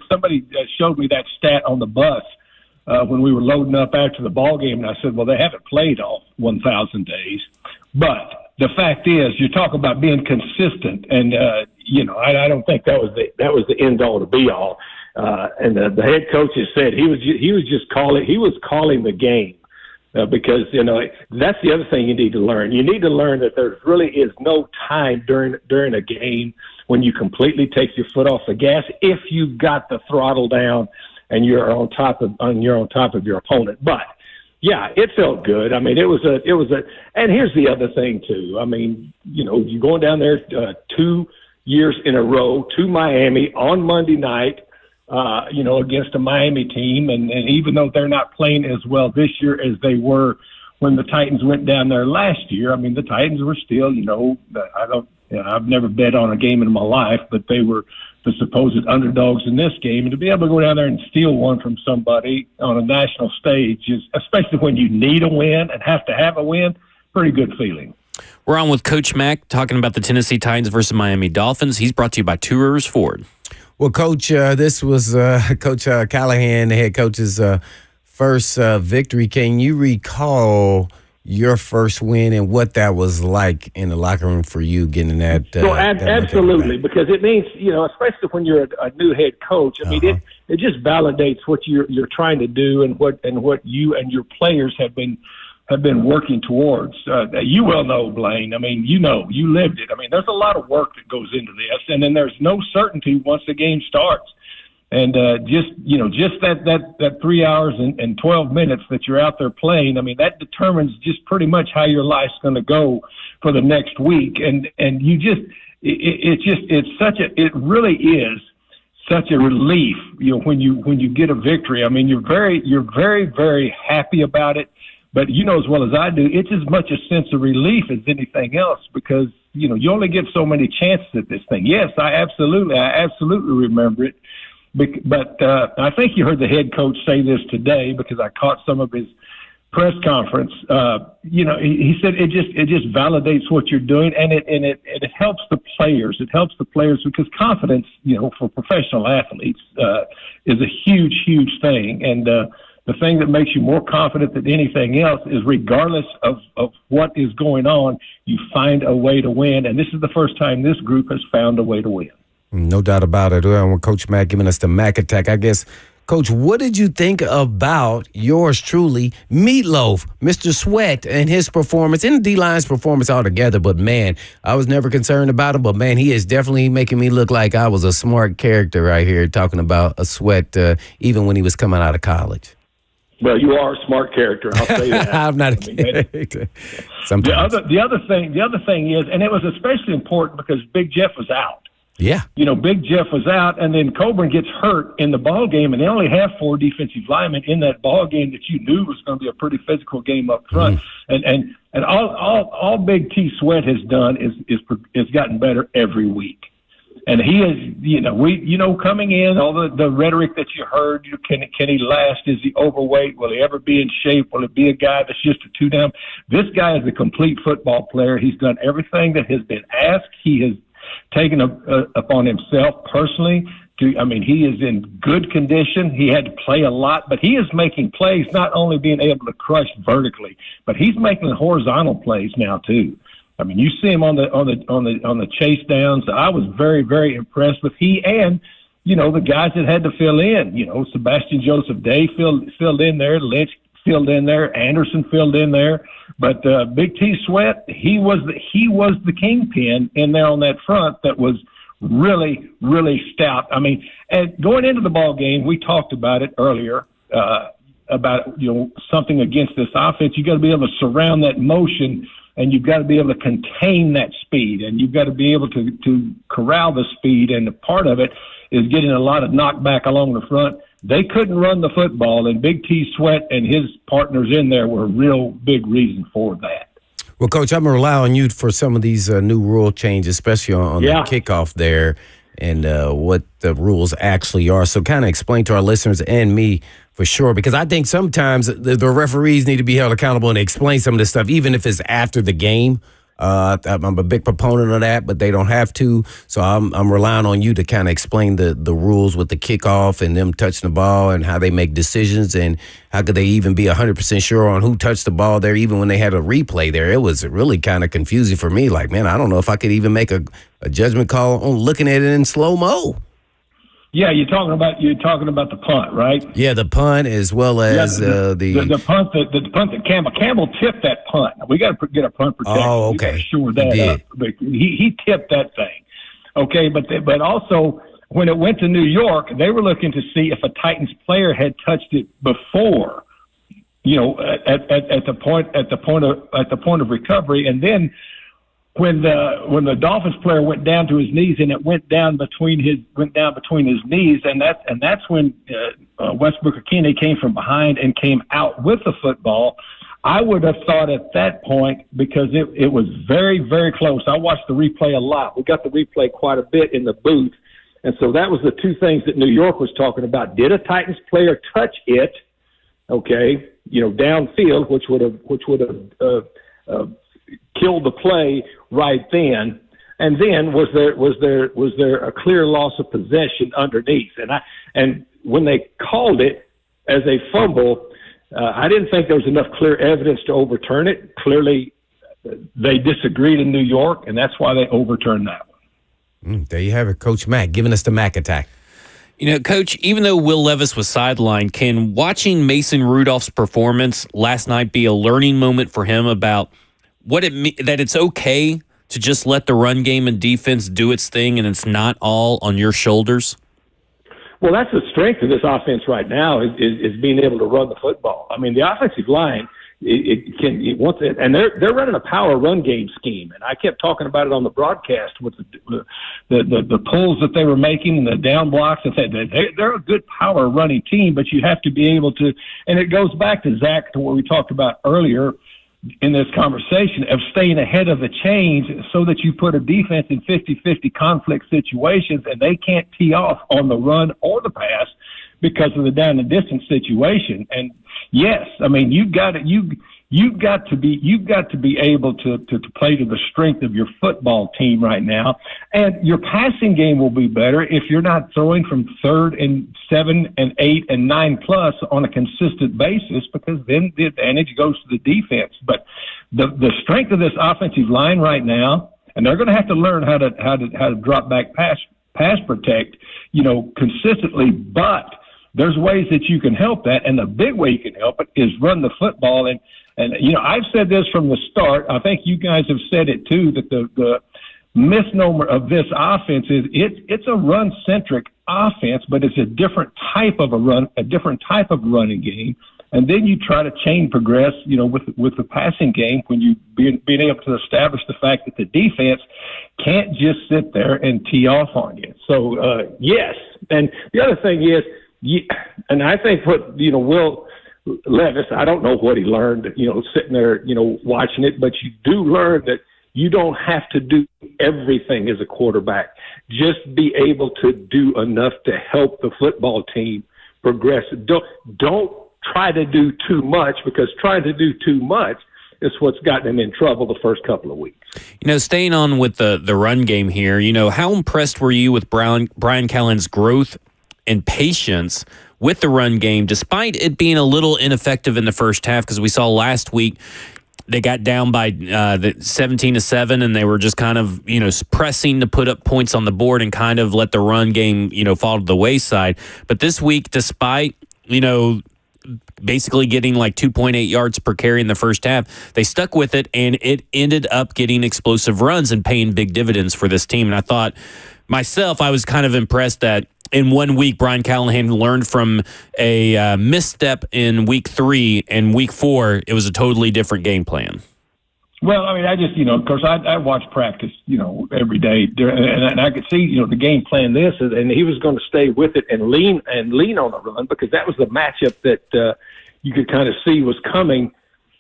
somebody showed me that stat on the bus when we were loading up after the ball game, and I said, well, they haven't played all 1,000 days. But the fact is, you talk about being consistent, and, I don't think that was the end-all to be-all. And the head coach has said he was calling the game because that's the other thing you need to learn. You need to learn that there really is no time during a game when you completely take your foot off the gas if you've got the throttle down and you're on top of your opponent. But yeah, it felt good. I mean, it was and here's the other thing too. I mean, you're going down there 2 years in a row to Miami on Monday night. Against a Miami team. And even though they're not playing as well this year as they were when the Titans went down there last year, I mean, the Titans were still, I've never bet on a game in my life, but they were the supposed underdogs in this game. And to be able to go down there and steal one from somebody on a national stage is, especially when you need a win and have to have a win, pretty good feeling. We're on with Coach Mack talking about the Tennessee Titans versus Miami Dolphins. He's brought to you by Two Rivers Ford. Well, Coach, this was Coach Callahan, the head coach's first victory. Can you recall your first win and what that was like in the locker room for you getting that. Absolutely, because it means, especially when you're a new head coach. I mean, it just validates what you're trying to do and what you and your players have been working towards. You well know, Blaine. I mean, you lived it. I mean, there's a lot of work that goes into this, and then there's no certainty once the game starts. And just that 3 hours and 12 minutes that you're out there playing, I mean, that determines just pretty much how your life's going to go for the next week. And you just, it really is such a relief, when you get a victory. I mean, you're very, very happy about it. But you know as well as I do, it's as much a sense of relief as anything else because, you only get so many chances at this thing. Yes, I absolutely remember it. But I think you heard the head coach say this today because I caught some of his press conference. He said it just validates what you're doing, and it helps the players. It helps the players because confidence, for professional athletes, is a huge, huge thing. And the thing that makes you more confident than anything else is regardless of what is going on, you find a way to win. And this is the first time this group has found a way to win. No doubt about it. Well, Coach Mack giving us the Mack attack. I guess, Coach, what did you think about yours truly, Meatloaf, Mr. Sweat, and his performance, and D-Line's performance altogether? But, man, I was never concerned about him. But, man, he is definitely making me look like I was a smart character right here talking about a Sweat even when he was coming out of college. Well, you are a smart character. I'll say that. I'm not a character. Sometimes. The other thing is, and it was especially important because Big Jeff was out. Yeah. Big Jeff was out, and then Coburn gets hurt in the ball game, and they only have 4 defensive linemen in that ball game that you knew was going to be a pretty physical game up front. And all Big T Sweat has done is gotten better every week. And he is, coming in, all the rhetoric that you heard, can he last? Is he overweight? Will he ever be in shape? Will it be a guy that's just a 2-down? This guy is a complete football player. He's done everything that has been asked. He has taken upon himself personally he is in good condition. He had to play a lot, but he is making plays, not only being able to crush vertically, but he's making horizontal plays now too. I mean, you see him on the chase downs. I was very, very impressed with he and, the guys that had to fill in. Sebastian Joseph Day filled in there, Lynch filled in there, Anderson filled in there. But Big T Sweat, he was the kingpin in there on that front that was really, really stout. I mean, and going into the ball game, we talked about it earlier about something against this offense. You got to be able to surround that motion, and you've got to be able to contain that speed, and you've got to be able to corral the speed. And part of it is getting a lot of knockback along the front. They couldn't run the football, and Big T Sweat and his partners in there were a real big reason for that. Well, Coach, I'm going to rely on you for some of these new rule changes, especially on the kickoff there and what the rules actually are. So kind of explain to our listeners and me for sure, because I think sometimes the referees need to be held accountable and explain some of this stuff, even if it's after the game. I'm a big proponent of that, but they don't have to. So I'm relying on you to kind of explain the rules with the kickoff and them touching the ball and how they make decisions and how could they even be 100% sure on who touched the ball there, even when they had a replay there. It was really kind of confusing for me. Like, man, I don't know if I could even make a judgment call on looking at it in slow-mo. Yeah, you're talking about the punt, right? Yeah, the punt as well as the punt that Campbell tipped that punt. We got to get a punt protection. Oh, okay. Sure that up. But he tipped that thing. Okay, but also when it went to New York, they were looking to see if a Titans player had touched it before, at the point of recovery, and then. When the Dolphins player went down to his knees and it went down between his knees, and that's when Westbrook-Akine came from behind and came out with the football. I would have thought at that point, because it was very, very close. I watched the replay a lot. We got the replay quite a bit in the booth, and so that was the two things that New York was talking about. Did a Titans player touch it? Okay, downfield, which would have killed the play right then, and then was there a clear loss of possession underneath? And when they called it as a fumble, I didn't think there was enough clear evidence to overturn it. Clearly, they disagreed in New York, and that's why they overturned that one. There you have it, Coach Mack giving us the Mack attack. You know, Coach, even though Will Levis was sidelined, can watching Mason Rudolph's performance last night be a learning moment for him about that it's okay to just let the run game and defense do its thing and it's not all on your shoulders? Well, that's the strength of this offense right now is being able to run the football. I mean, the offensive line, and they're running a power run game scheme, and I kept talking about it on the broadcast with the pulls that they were making and the down blocks. And they're a good power running team, but you have to be able to. And it goes back to Zach to what we talked about earlier in this conversation of staying ahead of the chains so that you put a defense in 50-50 conflict situations and they can't tee off on the run or the pass because of the down and distance situation. And yes, I mean, you've got to be able to play to the strength of your football team right now. And your passing game will be better if you're not throwing from 3rd and 7 and 8 and 9+ on a consistent basis, because then the advantage goes to the defense. But the strength of this offensive line right now, and they're going to have to learn how to drop back pass protect, consistently, but there's ways that you can help that, and the big way you can help it is run the football. And I've said this from the start. I think you guys have said it too, that the misnomer of this offense is it's a run-centric offense, but it's a different type of running game. And then you try to chain progress, with the passing game when you being able to establish the fact that the defense can't just sit there and tee off on you. So yes, and the other thing is. And I think Will Levis, I don't know what he learned, sitting there, watching it, but you do learn that you don't have to do everything as a quarterback. Just be able to do enough to help the football team progress. Don't try to do too much, because trying to do too much is what's gotten him in trouble the first couple of weeks. Staying on with the run game here, how impressed were you with Brian Callahan's growth and patience with the run game, despite it being a little ineffective in the first half? Because we saw last week they got down by 17-7, and they were just kind of pressing to put up points on the board and kind of let the run game fall to the wayside. But this week, despite basically getting like 2.8 yards per carry in the first half, they stuck with it, and it ended up getting explosive runs and paying big dividends for this team. And I thought myself, I was kind of impressed that in 1 week, Brian Callahan learned from a misstep in week 3, and week 4, it was a totally different game plan. Well, I mean, I just, of course, I watch practice, every day, and I could see, the game plan this, and he was going to stay with it and lean on the run, because that was the matchup that you could kind of see was coming,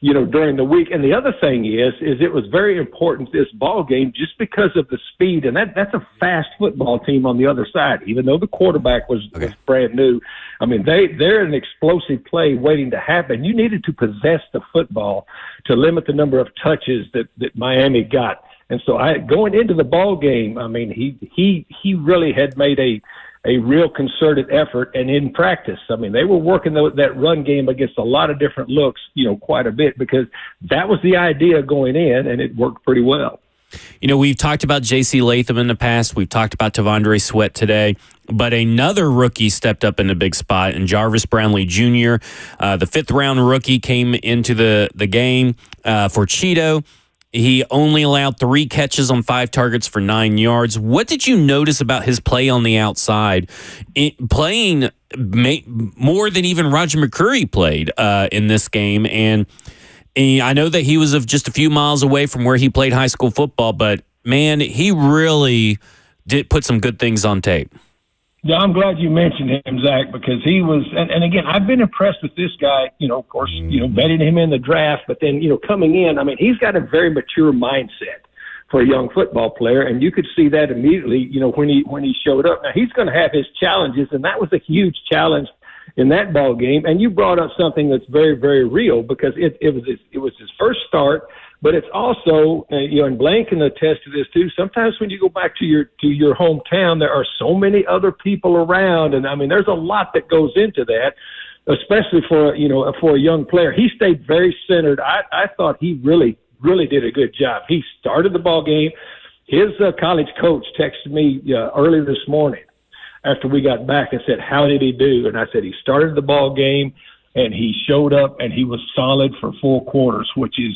during the week. And the other thing is it was very important, this ball game, just because of the speed. And that's a fast football team on the other side, even though the quarterback was brand new. I mean, they're an explosive play waiting to happen. You needed to possess the football to limit the number of touches that Miami got. And so going into the ball game, I mean, he really had made a real concerted effort, and in practice, I mean, they were working that run game against a lot of different looks, quite a bit, because that was the idea going in, and it worked pretty well. We've talked about J.C. Latham in the past. We've talked about Tavondre Sweat today, but another rookie stepped up in a big spot, and Jarvis Brownlee Jr., the 5th-round rookie, came into the game for Cheeto. He only allowed 3 catches on 5 targets for 9 yards. What did you notice about his play on the outside? Playing more than even Roger McCreary played in this game. And I know that he was just a few miles away from where he played high school football, but, man, he really did put some good things on tape. Yeah, I'm glad you mentioned him, Zach, because he was, and again, I've been impressed with this guy, of course, betting him in the draft, but then, coming in, I mean, he's got a very mature mindset for a young football player, and you could see that immediately, when he showed up. Now, he's going to have his challenges, and that was a huge challenge in that ball game. And you brought up something that's very, very real, because it was his first start. But it's also, and Blaine can attest to this too, sometimes when you go back to your hometown, there are so many other people around. And, I mean, there's a lot that goes into that. especially for a young player. He stayed very centered. I thought he really did a good job. He started the ball game. His college coach texted me early this morning after we got back and said, "How did he do?" And I said, "He started the ball game and he showed up and he was solid for 4 quarters," which is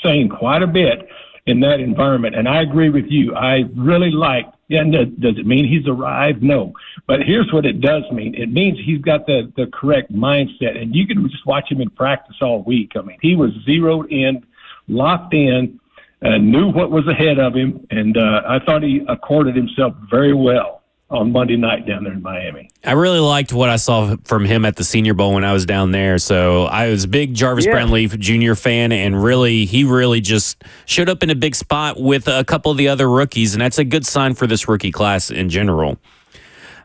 saying quite a bit in that environment. And I agree with you. I really like. And does it mean he's arrived? No. But here's what it does mean. It means he's got the correct mindset. And you can just watch him in practice all week. I mean, he was zeroed in, locked in, knew what was ahead of him. And I thought he accorded himself very well on Monday night down there in Miami. I really liked what I saw from him at the Senior Bowl when I was down there. So I was a big Jarvis Brownlee Jr. fan, and he really just showed up in a big spot with a couple of the other rookies, and that's a good sign for this rookie class in general.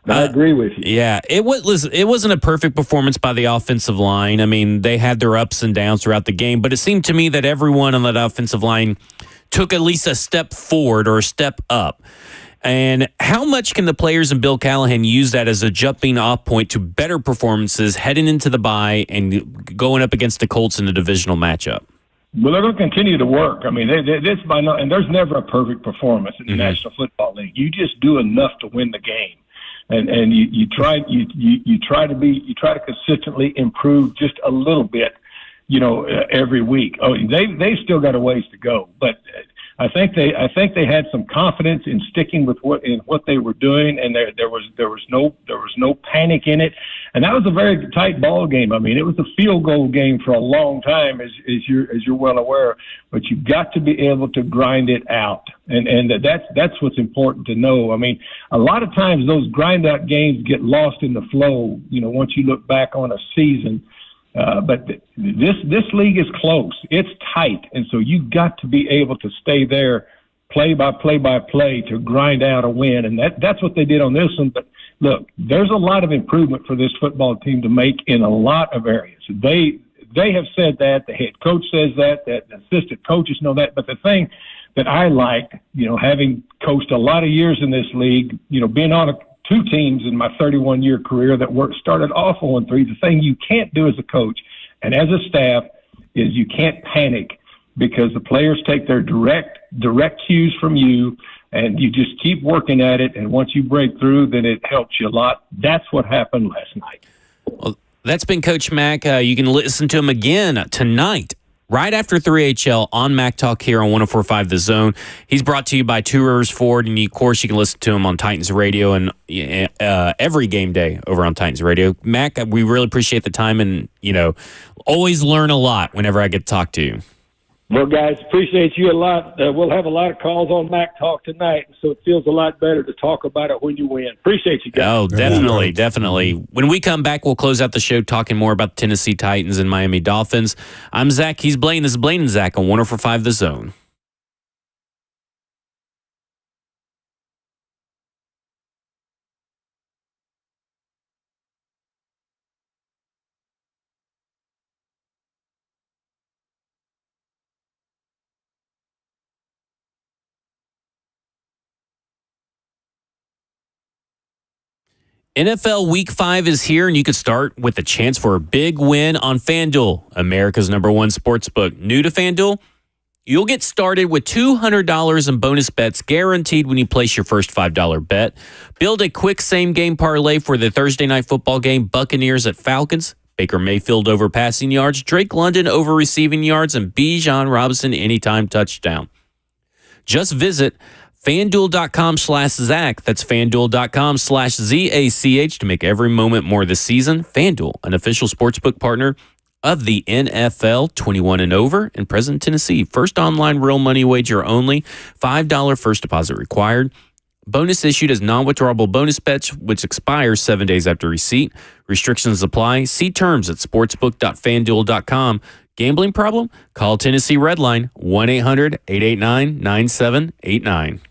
I agree with you. Yeah, it wasn't a perfect performance by the offensive line. I mean, they had their ups and downs throughout the game, but it seemed to me that everyone on that offensive line took at least a step forward or a step up. And how much can the players and Bill Callahan use that as a jumping off point to better performances heading into the bye and going up against the Colts in the divisional matchup? Well, they're going to continue to work. I mean, this by no, and there's never a perfect performance in the National Football League. You just do enough to win the game, and you try to consistently improve just a little bit, every week. Oh, they still got a ways to go, but I think they had some confidence in sticking with what they were doing, and there was no panic in it, and that was a very tight ball game. I mean, it was a field goal game for a long time, as you're well aware. But you've got to be able to grind it out, and that's what's important to know. I mean, a lot of times those grind out games get lost in the flow. Once you look back on a season. But this league is close. It's tight. And so you've got to be able to stay there play by play to grind out a win. And that's what they did on this one. But look, there's a lot of improvement for this football team to make in a lot of areas. They have said that. The head coach says that. The assistant coaches know that. But the thing that I like, having coached a lot of years in this league, being on 2 teams in my 31-year career that started off 0-3. The thing you can't do as a coach and as a staff is you can't panic, because the players take their direct cues from you, and you just keep working at it. And once you break through, then it helps you a lot. That's what happened last night. Well, that's been Coach Mack. You can listen to him again tonight, right after 3HL on Mac Talk here on 104.5 The Zone. He's brought to you by Two Rivers Ford, and of course you can listen to him on Titans Radio and every game day over on Titans Radio. Mac, we really appreciate the time, and always learn a lot whenever I get to talk to you. Well, guys, appreciate you a lot. We'll have a lot of calls on Mac Talk tonight, so it feels a lot better to talk about it when you win. Appreciate you guys. Oh, definitely. When we come back, we'll close out the show talking more about the Tennessee Titans and Miami Dolphins. I'm Zach. He's Blaine. This is Blaine and Zach on 104.5 The Zone. NFL Week 5 is here, and you could start with a chance for a big win on FanDuel, America's #1 sportsbook. New to FanDuel? You'll get started with $200 in bonus bets guaranteed when you place your first $5 bet. Build a quick same-game parlay for the Thursday night football game, Buccaneers at Falcons. Baker Mayfield over passing yards, Drake London over receiving yards, and Bijan Robinson anytime touchdown. Just visit FanDuel.com/Zach. That's FanDuel.com/ZACH to make every moment more this season. FanDuel, an official sportsbook partner of the NFL, 21 and over, in present Tennessee. First online real money wager only. $5 first deposit required. Bonus issued as non-withdrawable bonus bets, which expires 7 days after receipt. Restrictions apply. See terms at sportsbook.fanduel.com. Gambling problem? Call Tennessee Redline 1-800-889-9789.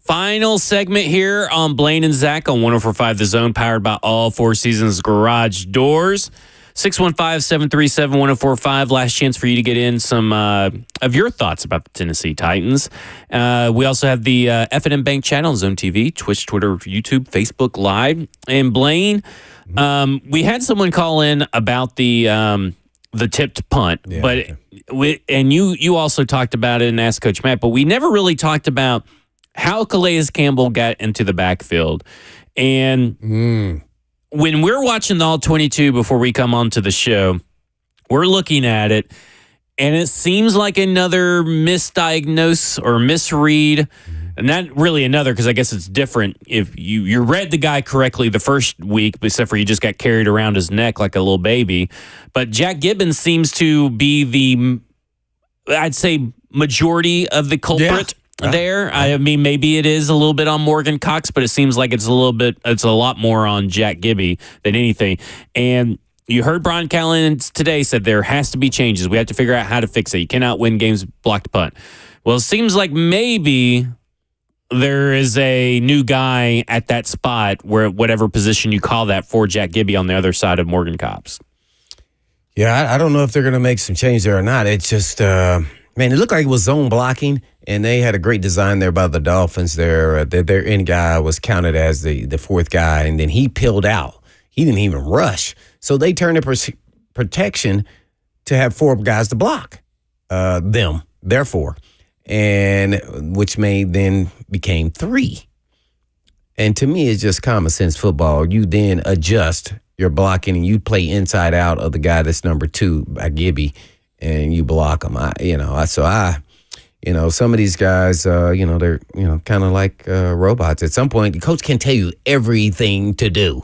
Final segment here on Blaine and Zach on 104.5 The Zone, powered by All Four Seasons Garage Doors. 615-737-1045. Last chance for you to get in some of your thoughts about the Tennessee Titans. We also have the F&M Bank channel on Zone TV, Twitch, Twitter, YouTube, Facebook Live. And Blaine, we had someone call in about the tipped punt, but you also talked about it and asked Coach Matt, but we never really talked about how Calais Campbell got into the backfield. And when we're watching the All-22 before we come on to the show, we're looking at it, and it seems like another misdiagnose or misread. And not really another, because I guess it's different if you read the guy correctly the first week, except for you just got carried around his neck like a little baby. But Jack Gibbons seems to be the, I'd say, majority of the culprit. There, I mean, maybe it is a little bit on Morgan Cox, but it seems like it's a lot more on Jack Gibby than anything. And you heard Brian Callahan today said there has to be changes. We have to figure out how to fix it. You cannot win games blocked punt. Well, it seems like maybe there is a new guy at that spot, where whatever position you call that, for Jack Gibby on the other side of Morgan Cox. Yeah, I don't know if they're going to make some change there or not. It's just, man, it looked like it was zone blocking. And they had a great design there by the Dolphins. Their end guy was counted as the fourth guy, and then he peeled out. He didn't even rush. So they turned the protection to have four guys to block them, therefore, and which then became three. And to me, it's just common sense football. You then adjust your blocking, and you play inside out of the guy that's number 2, by Gibby, and you block him. Some of these guys, they're, kind of like robots. At some point, the coach can tell you everything to do.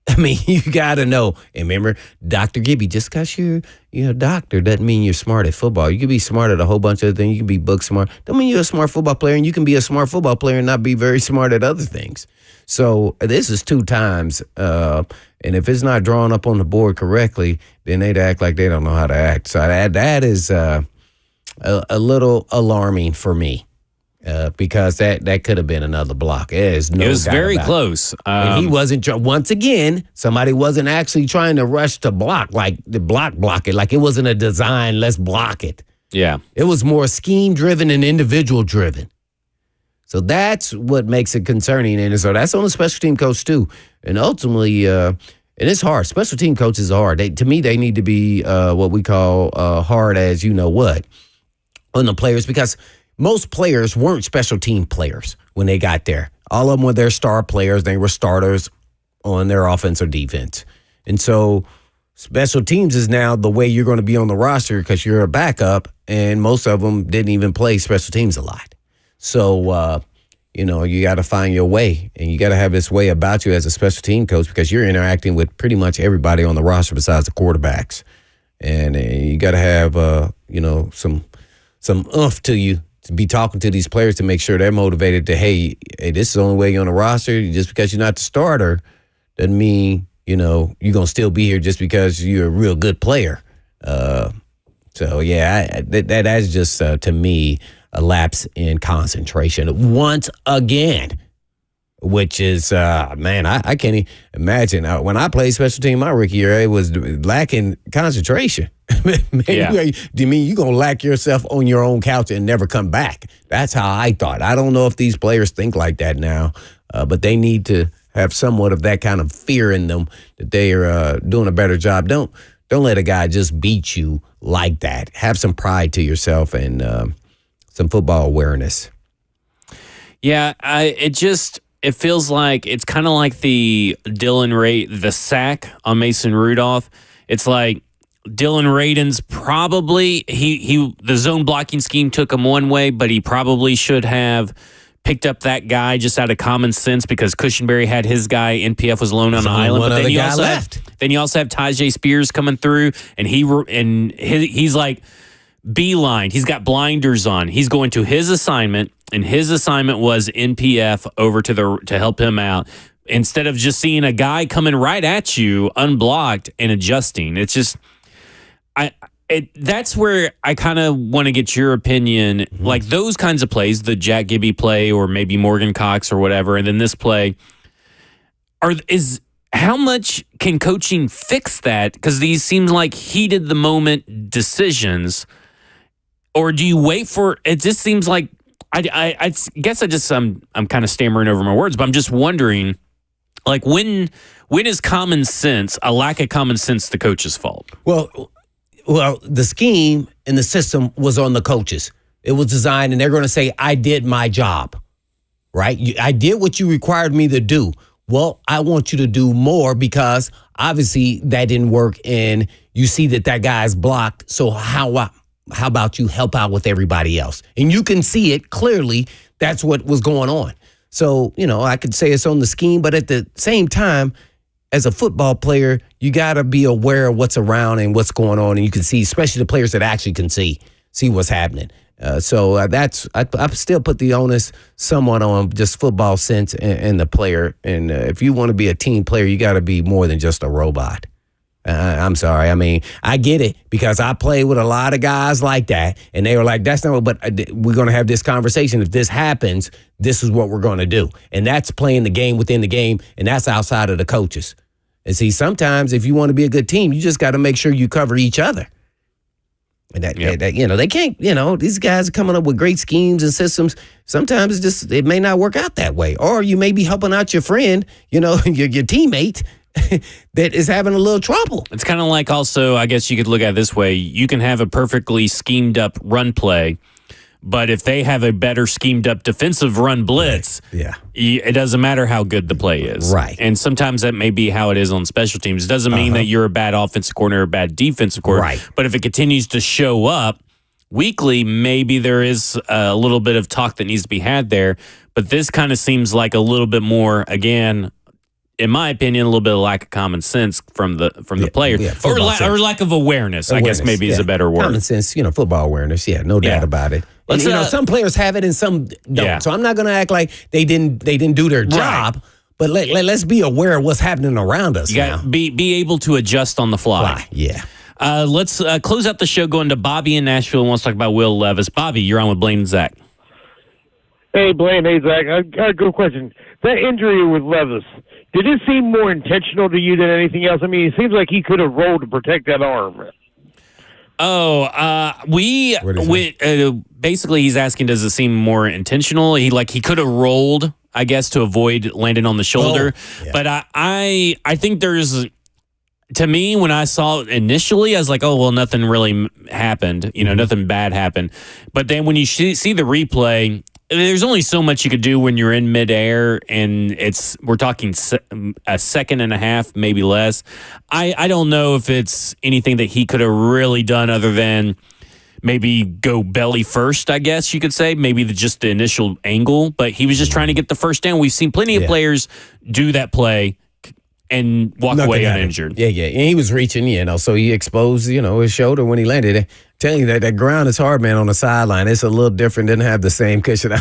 I mean, you got to know. And remember, Dr. Gibby, just because you're a doctor doesn't mean you're smart at football. You can be smart at a whole bunch of things. You can be book smart. Don't mean you're a smart football player, and you can be a smart football player and not be very smart at other things. So this is 2 times. And if it's not drawn up on the board correctly, then they'd act like they don't know how to act. So that is a little alarming for me, because that could have been another block. It was very close. And he wasn't. Once again, somebody wasn't actually trying to rush to block, like the block it. Like it wasn't a design. Let's block it. Yeah, it was more scheme driven and individual driven. So that's what makes it concerning, and so that's on the special team coach too. And ultimately, and it's hard. Special team coaches are hard. To me, they need to be what we call hard as you know what on the players, because most players weren't special team players when they got there. All of them were their star players. They were starters on their offense or defense. And so special teams is now the way you're going to be on the roster, because you're a backup, and most of them didn't even play special teams a lot. So, you got to find your way, and you got to have this way about you as a special team coach, because you're interacting with pretty much everybody on the roster besides the quarterbacks. And you got to have, some oomph to you to be talking to these players to make sure they're motivated to, hey, this is the only way you're on the roster. Just because you're not the starter doesn't mean, you're going to still be here just because you're a real good player. That's just, to me, a lapse in concentration once again, which is, I can't imagine. When I played special team my rookie year, it was lacking concentration. Do you mean you're going to lack yourself on your own couch and never come back? That's how I thought. I don't know if these players think like that now, but they need to have somewhat of that kind of fear in them that they are doing a better job. Don't let a guy just beat you like that. Have some pride to yourself and some football awareness. Yeah, it feels like it's kind of like the the sack on Mason Rudolph. It's like Dylan Radin's probably the zone blocking scheme took him one way, but he probably should have picked up that guy just out of common sense, because Cushenberry had his guy. NPF was alone on the island, but then you also have Tajay Spears coming through, and he's like beeline. He's got blinders on. He's going to his assignment, and his assignment was NPF over to help him out, instead of just seeing a guy coming right at you unblocked and adjusting. It's just That's where I kind of want to get your opinion. Like those kinds of plays, the Jack Gibby play or maybe Morgan Cox or whatever, and then this play, how much can coaching fix that? Because these seem like heat of the moment decisions. Or do you wait for it? Just seems like I guess I'm kind of stammering over my words, but I'm just wondering, like when is common sense, a lack of common sense, the coach's fault? Well, the scheme and the system was on the coaches. It was designed, and they're going to say, I did my job, right? I did what you required me to do. Well, I want you to do more because obviously that didn't work, and you see that guy's blocked. So how about you help out with everybody else? And you can see it clearly. That's what was going on. So, I could say it's on the scheme, but at the same time, as a football player, you got to be aware of what's around and what's going on. And you can see, especially the players that actually can see what's happening. So I still put the onus somewhat on just football sense and the player. And if you want to be a team player, you got to be more than just a robot. I'm sorry. I mean, I get it because I play with a lot of guys like that. And they were like, that's not what, but we're going to have this conversation. If this happens, this is what we're going to do. And that's playing the game within the game. And that's outside of the coaches. And see, sometimes if you want to be a good team, you just got to make sure you cover each other. And that they can't, these guys are coming up with great schemes and systems. Sometimes it may not work out that way. Or you may be helping out your friend, your teammate that is having a little trouble. It's kind of like also, I guess you could look at it this way. You can have a perfectly schemed up run play, but if they have a better schemed up defensive run blitz, it doesn't matter how good the play is. Right. And sometimes that may be how it is on special teams. It doesn't mean that you're a bad offensive coordinator or a bad defensive coordinator. Right. But if it continues to show up weekly, maybe there is a little bit of talk that needs to be had there. But this kind of seems like a little bit more, again, in my opinion, a little bit of lack of common sense from the player, or lack of awareness. I guess maybe is a better word. Common sense, football awareness. Yeah, no doubt about it. And, some players have it and some don't. Yeah. So I'm not going to act like they didn't do their job. But let's be aware of what's happening around us. You got to be able to adjust on the fly. Yeah. Let's close out the show going to Bobby in Nashville and wants to talk about Will Levis. Bobby, you're on with Blaine and Zach. Hey, Blaine. Hey, Zach. I got a good question. That injury with Levis, did it seem more intentional to you than anything else? I mean, it seems like he could have rolled to protect that arm. Basically he's asking, does it seem more intentional? He could have rolled, I guess, to avoid landing on the shoulder. But I think there's, to me, when I saw it initially, I was like, oh, well, nothing really happened. Nothing bad happened. But then when you see the replay, there's only so much you could do when you're in midair, and we're talking a second and a half, maybe less. I don't know if it's anything that he could have really done other than maybe go belly first, I guess you could say. Maybe just the initial angle, but he was just trying to get the first down. We've seen plenty of players do that play and walk away uninjured. Yeah. And he was reaching, so he exposed, his shoulder when he landed. Telling you that ground is hard, man, on the sideline. It's a little different. Didn't have the same cushion.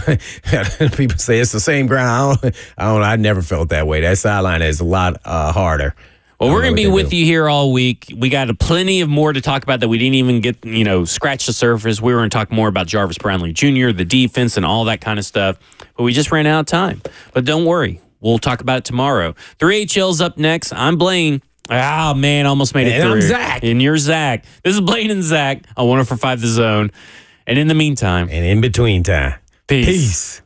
People say it's the same ground. I never felt that way. That sideline is a lot harder. Well, we're going to be with you here all week. We got plenty of more to talk about that we didn't even get, scratch the surface. We were going to talk more about Jarvis Brownlee Jr., the defense, and all that kind of stuff. But we just ran out of time. But don't worry. We'll talk about it tomorrow. 3HL's up next. I'm Blaine. Oh, man, almost made it through. And I'm Zach. And you're Zach. This is Blaine and Zach on 104.5 The Zone. And in the meantime. And in between time. Peace.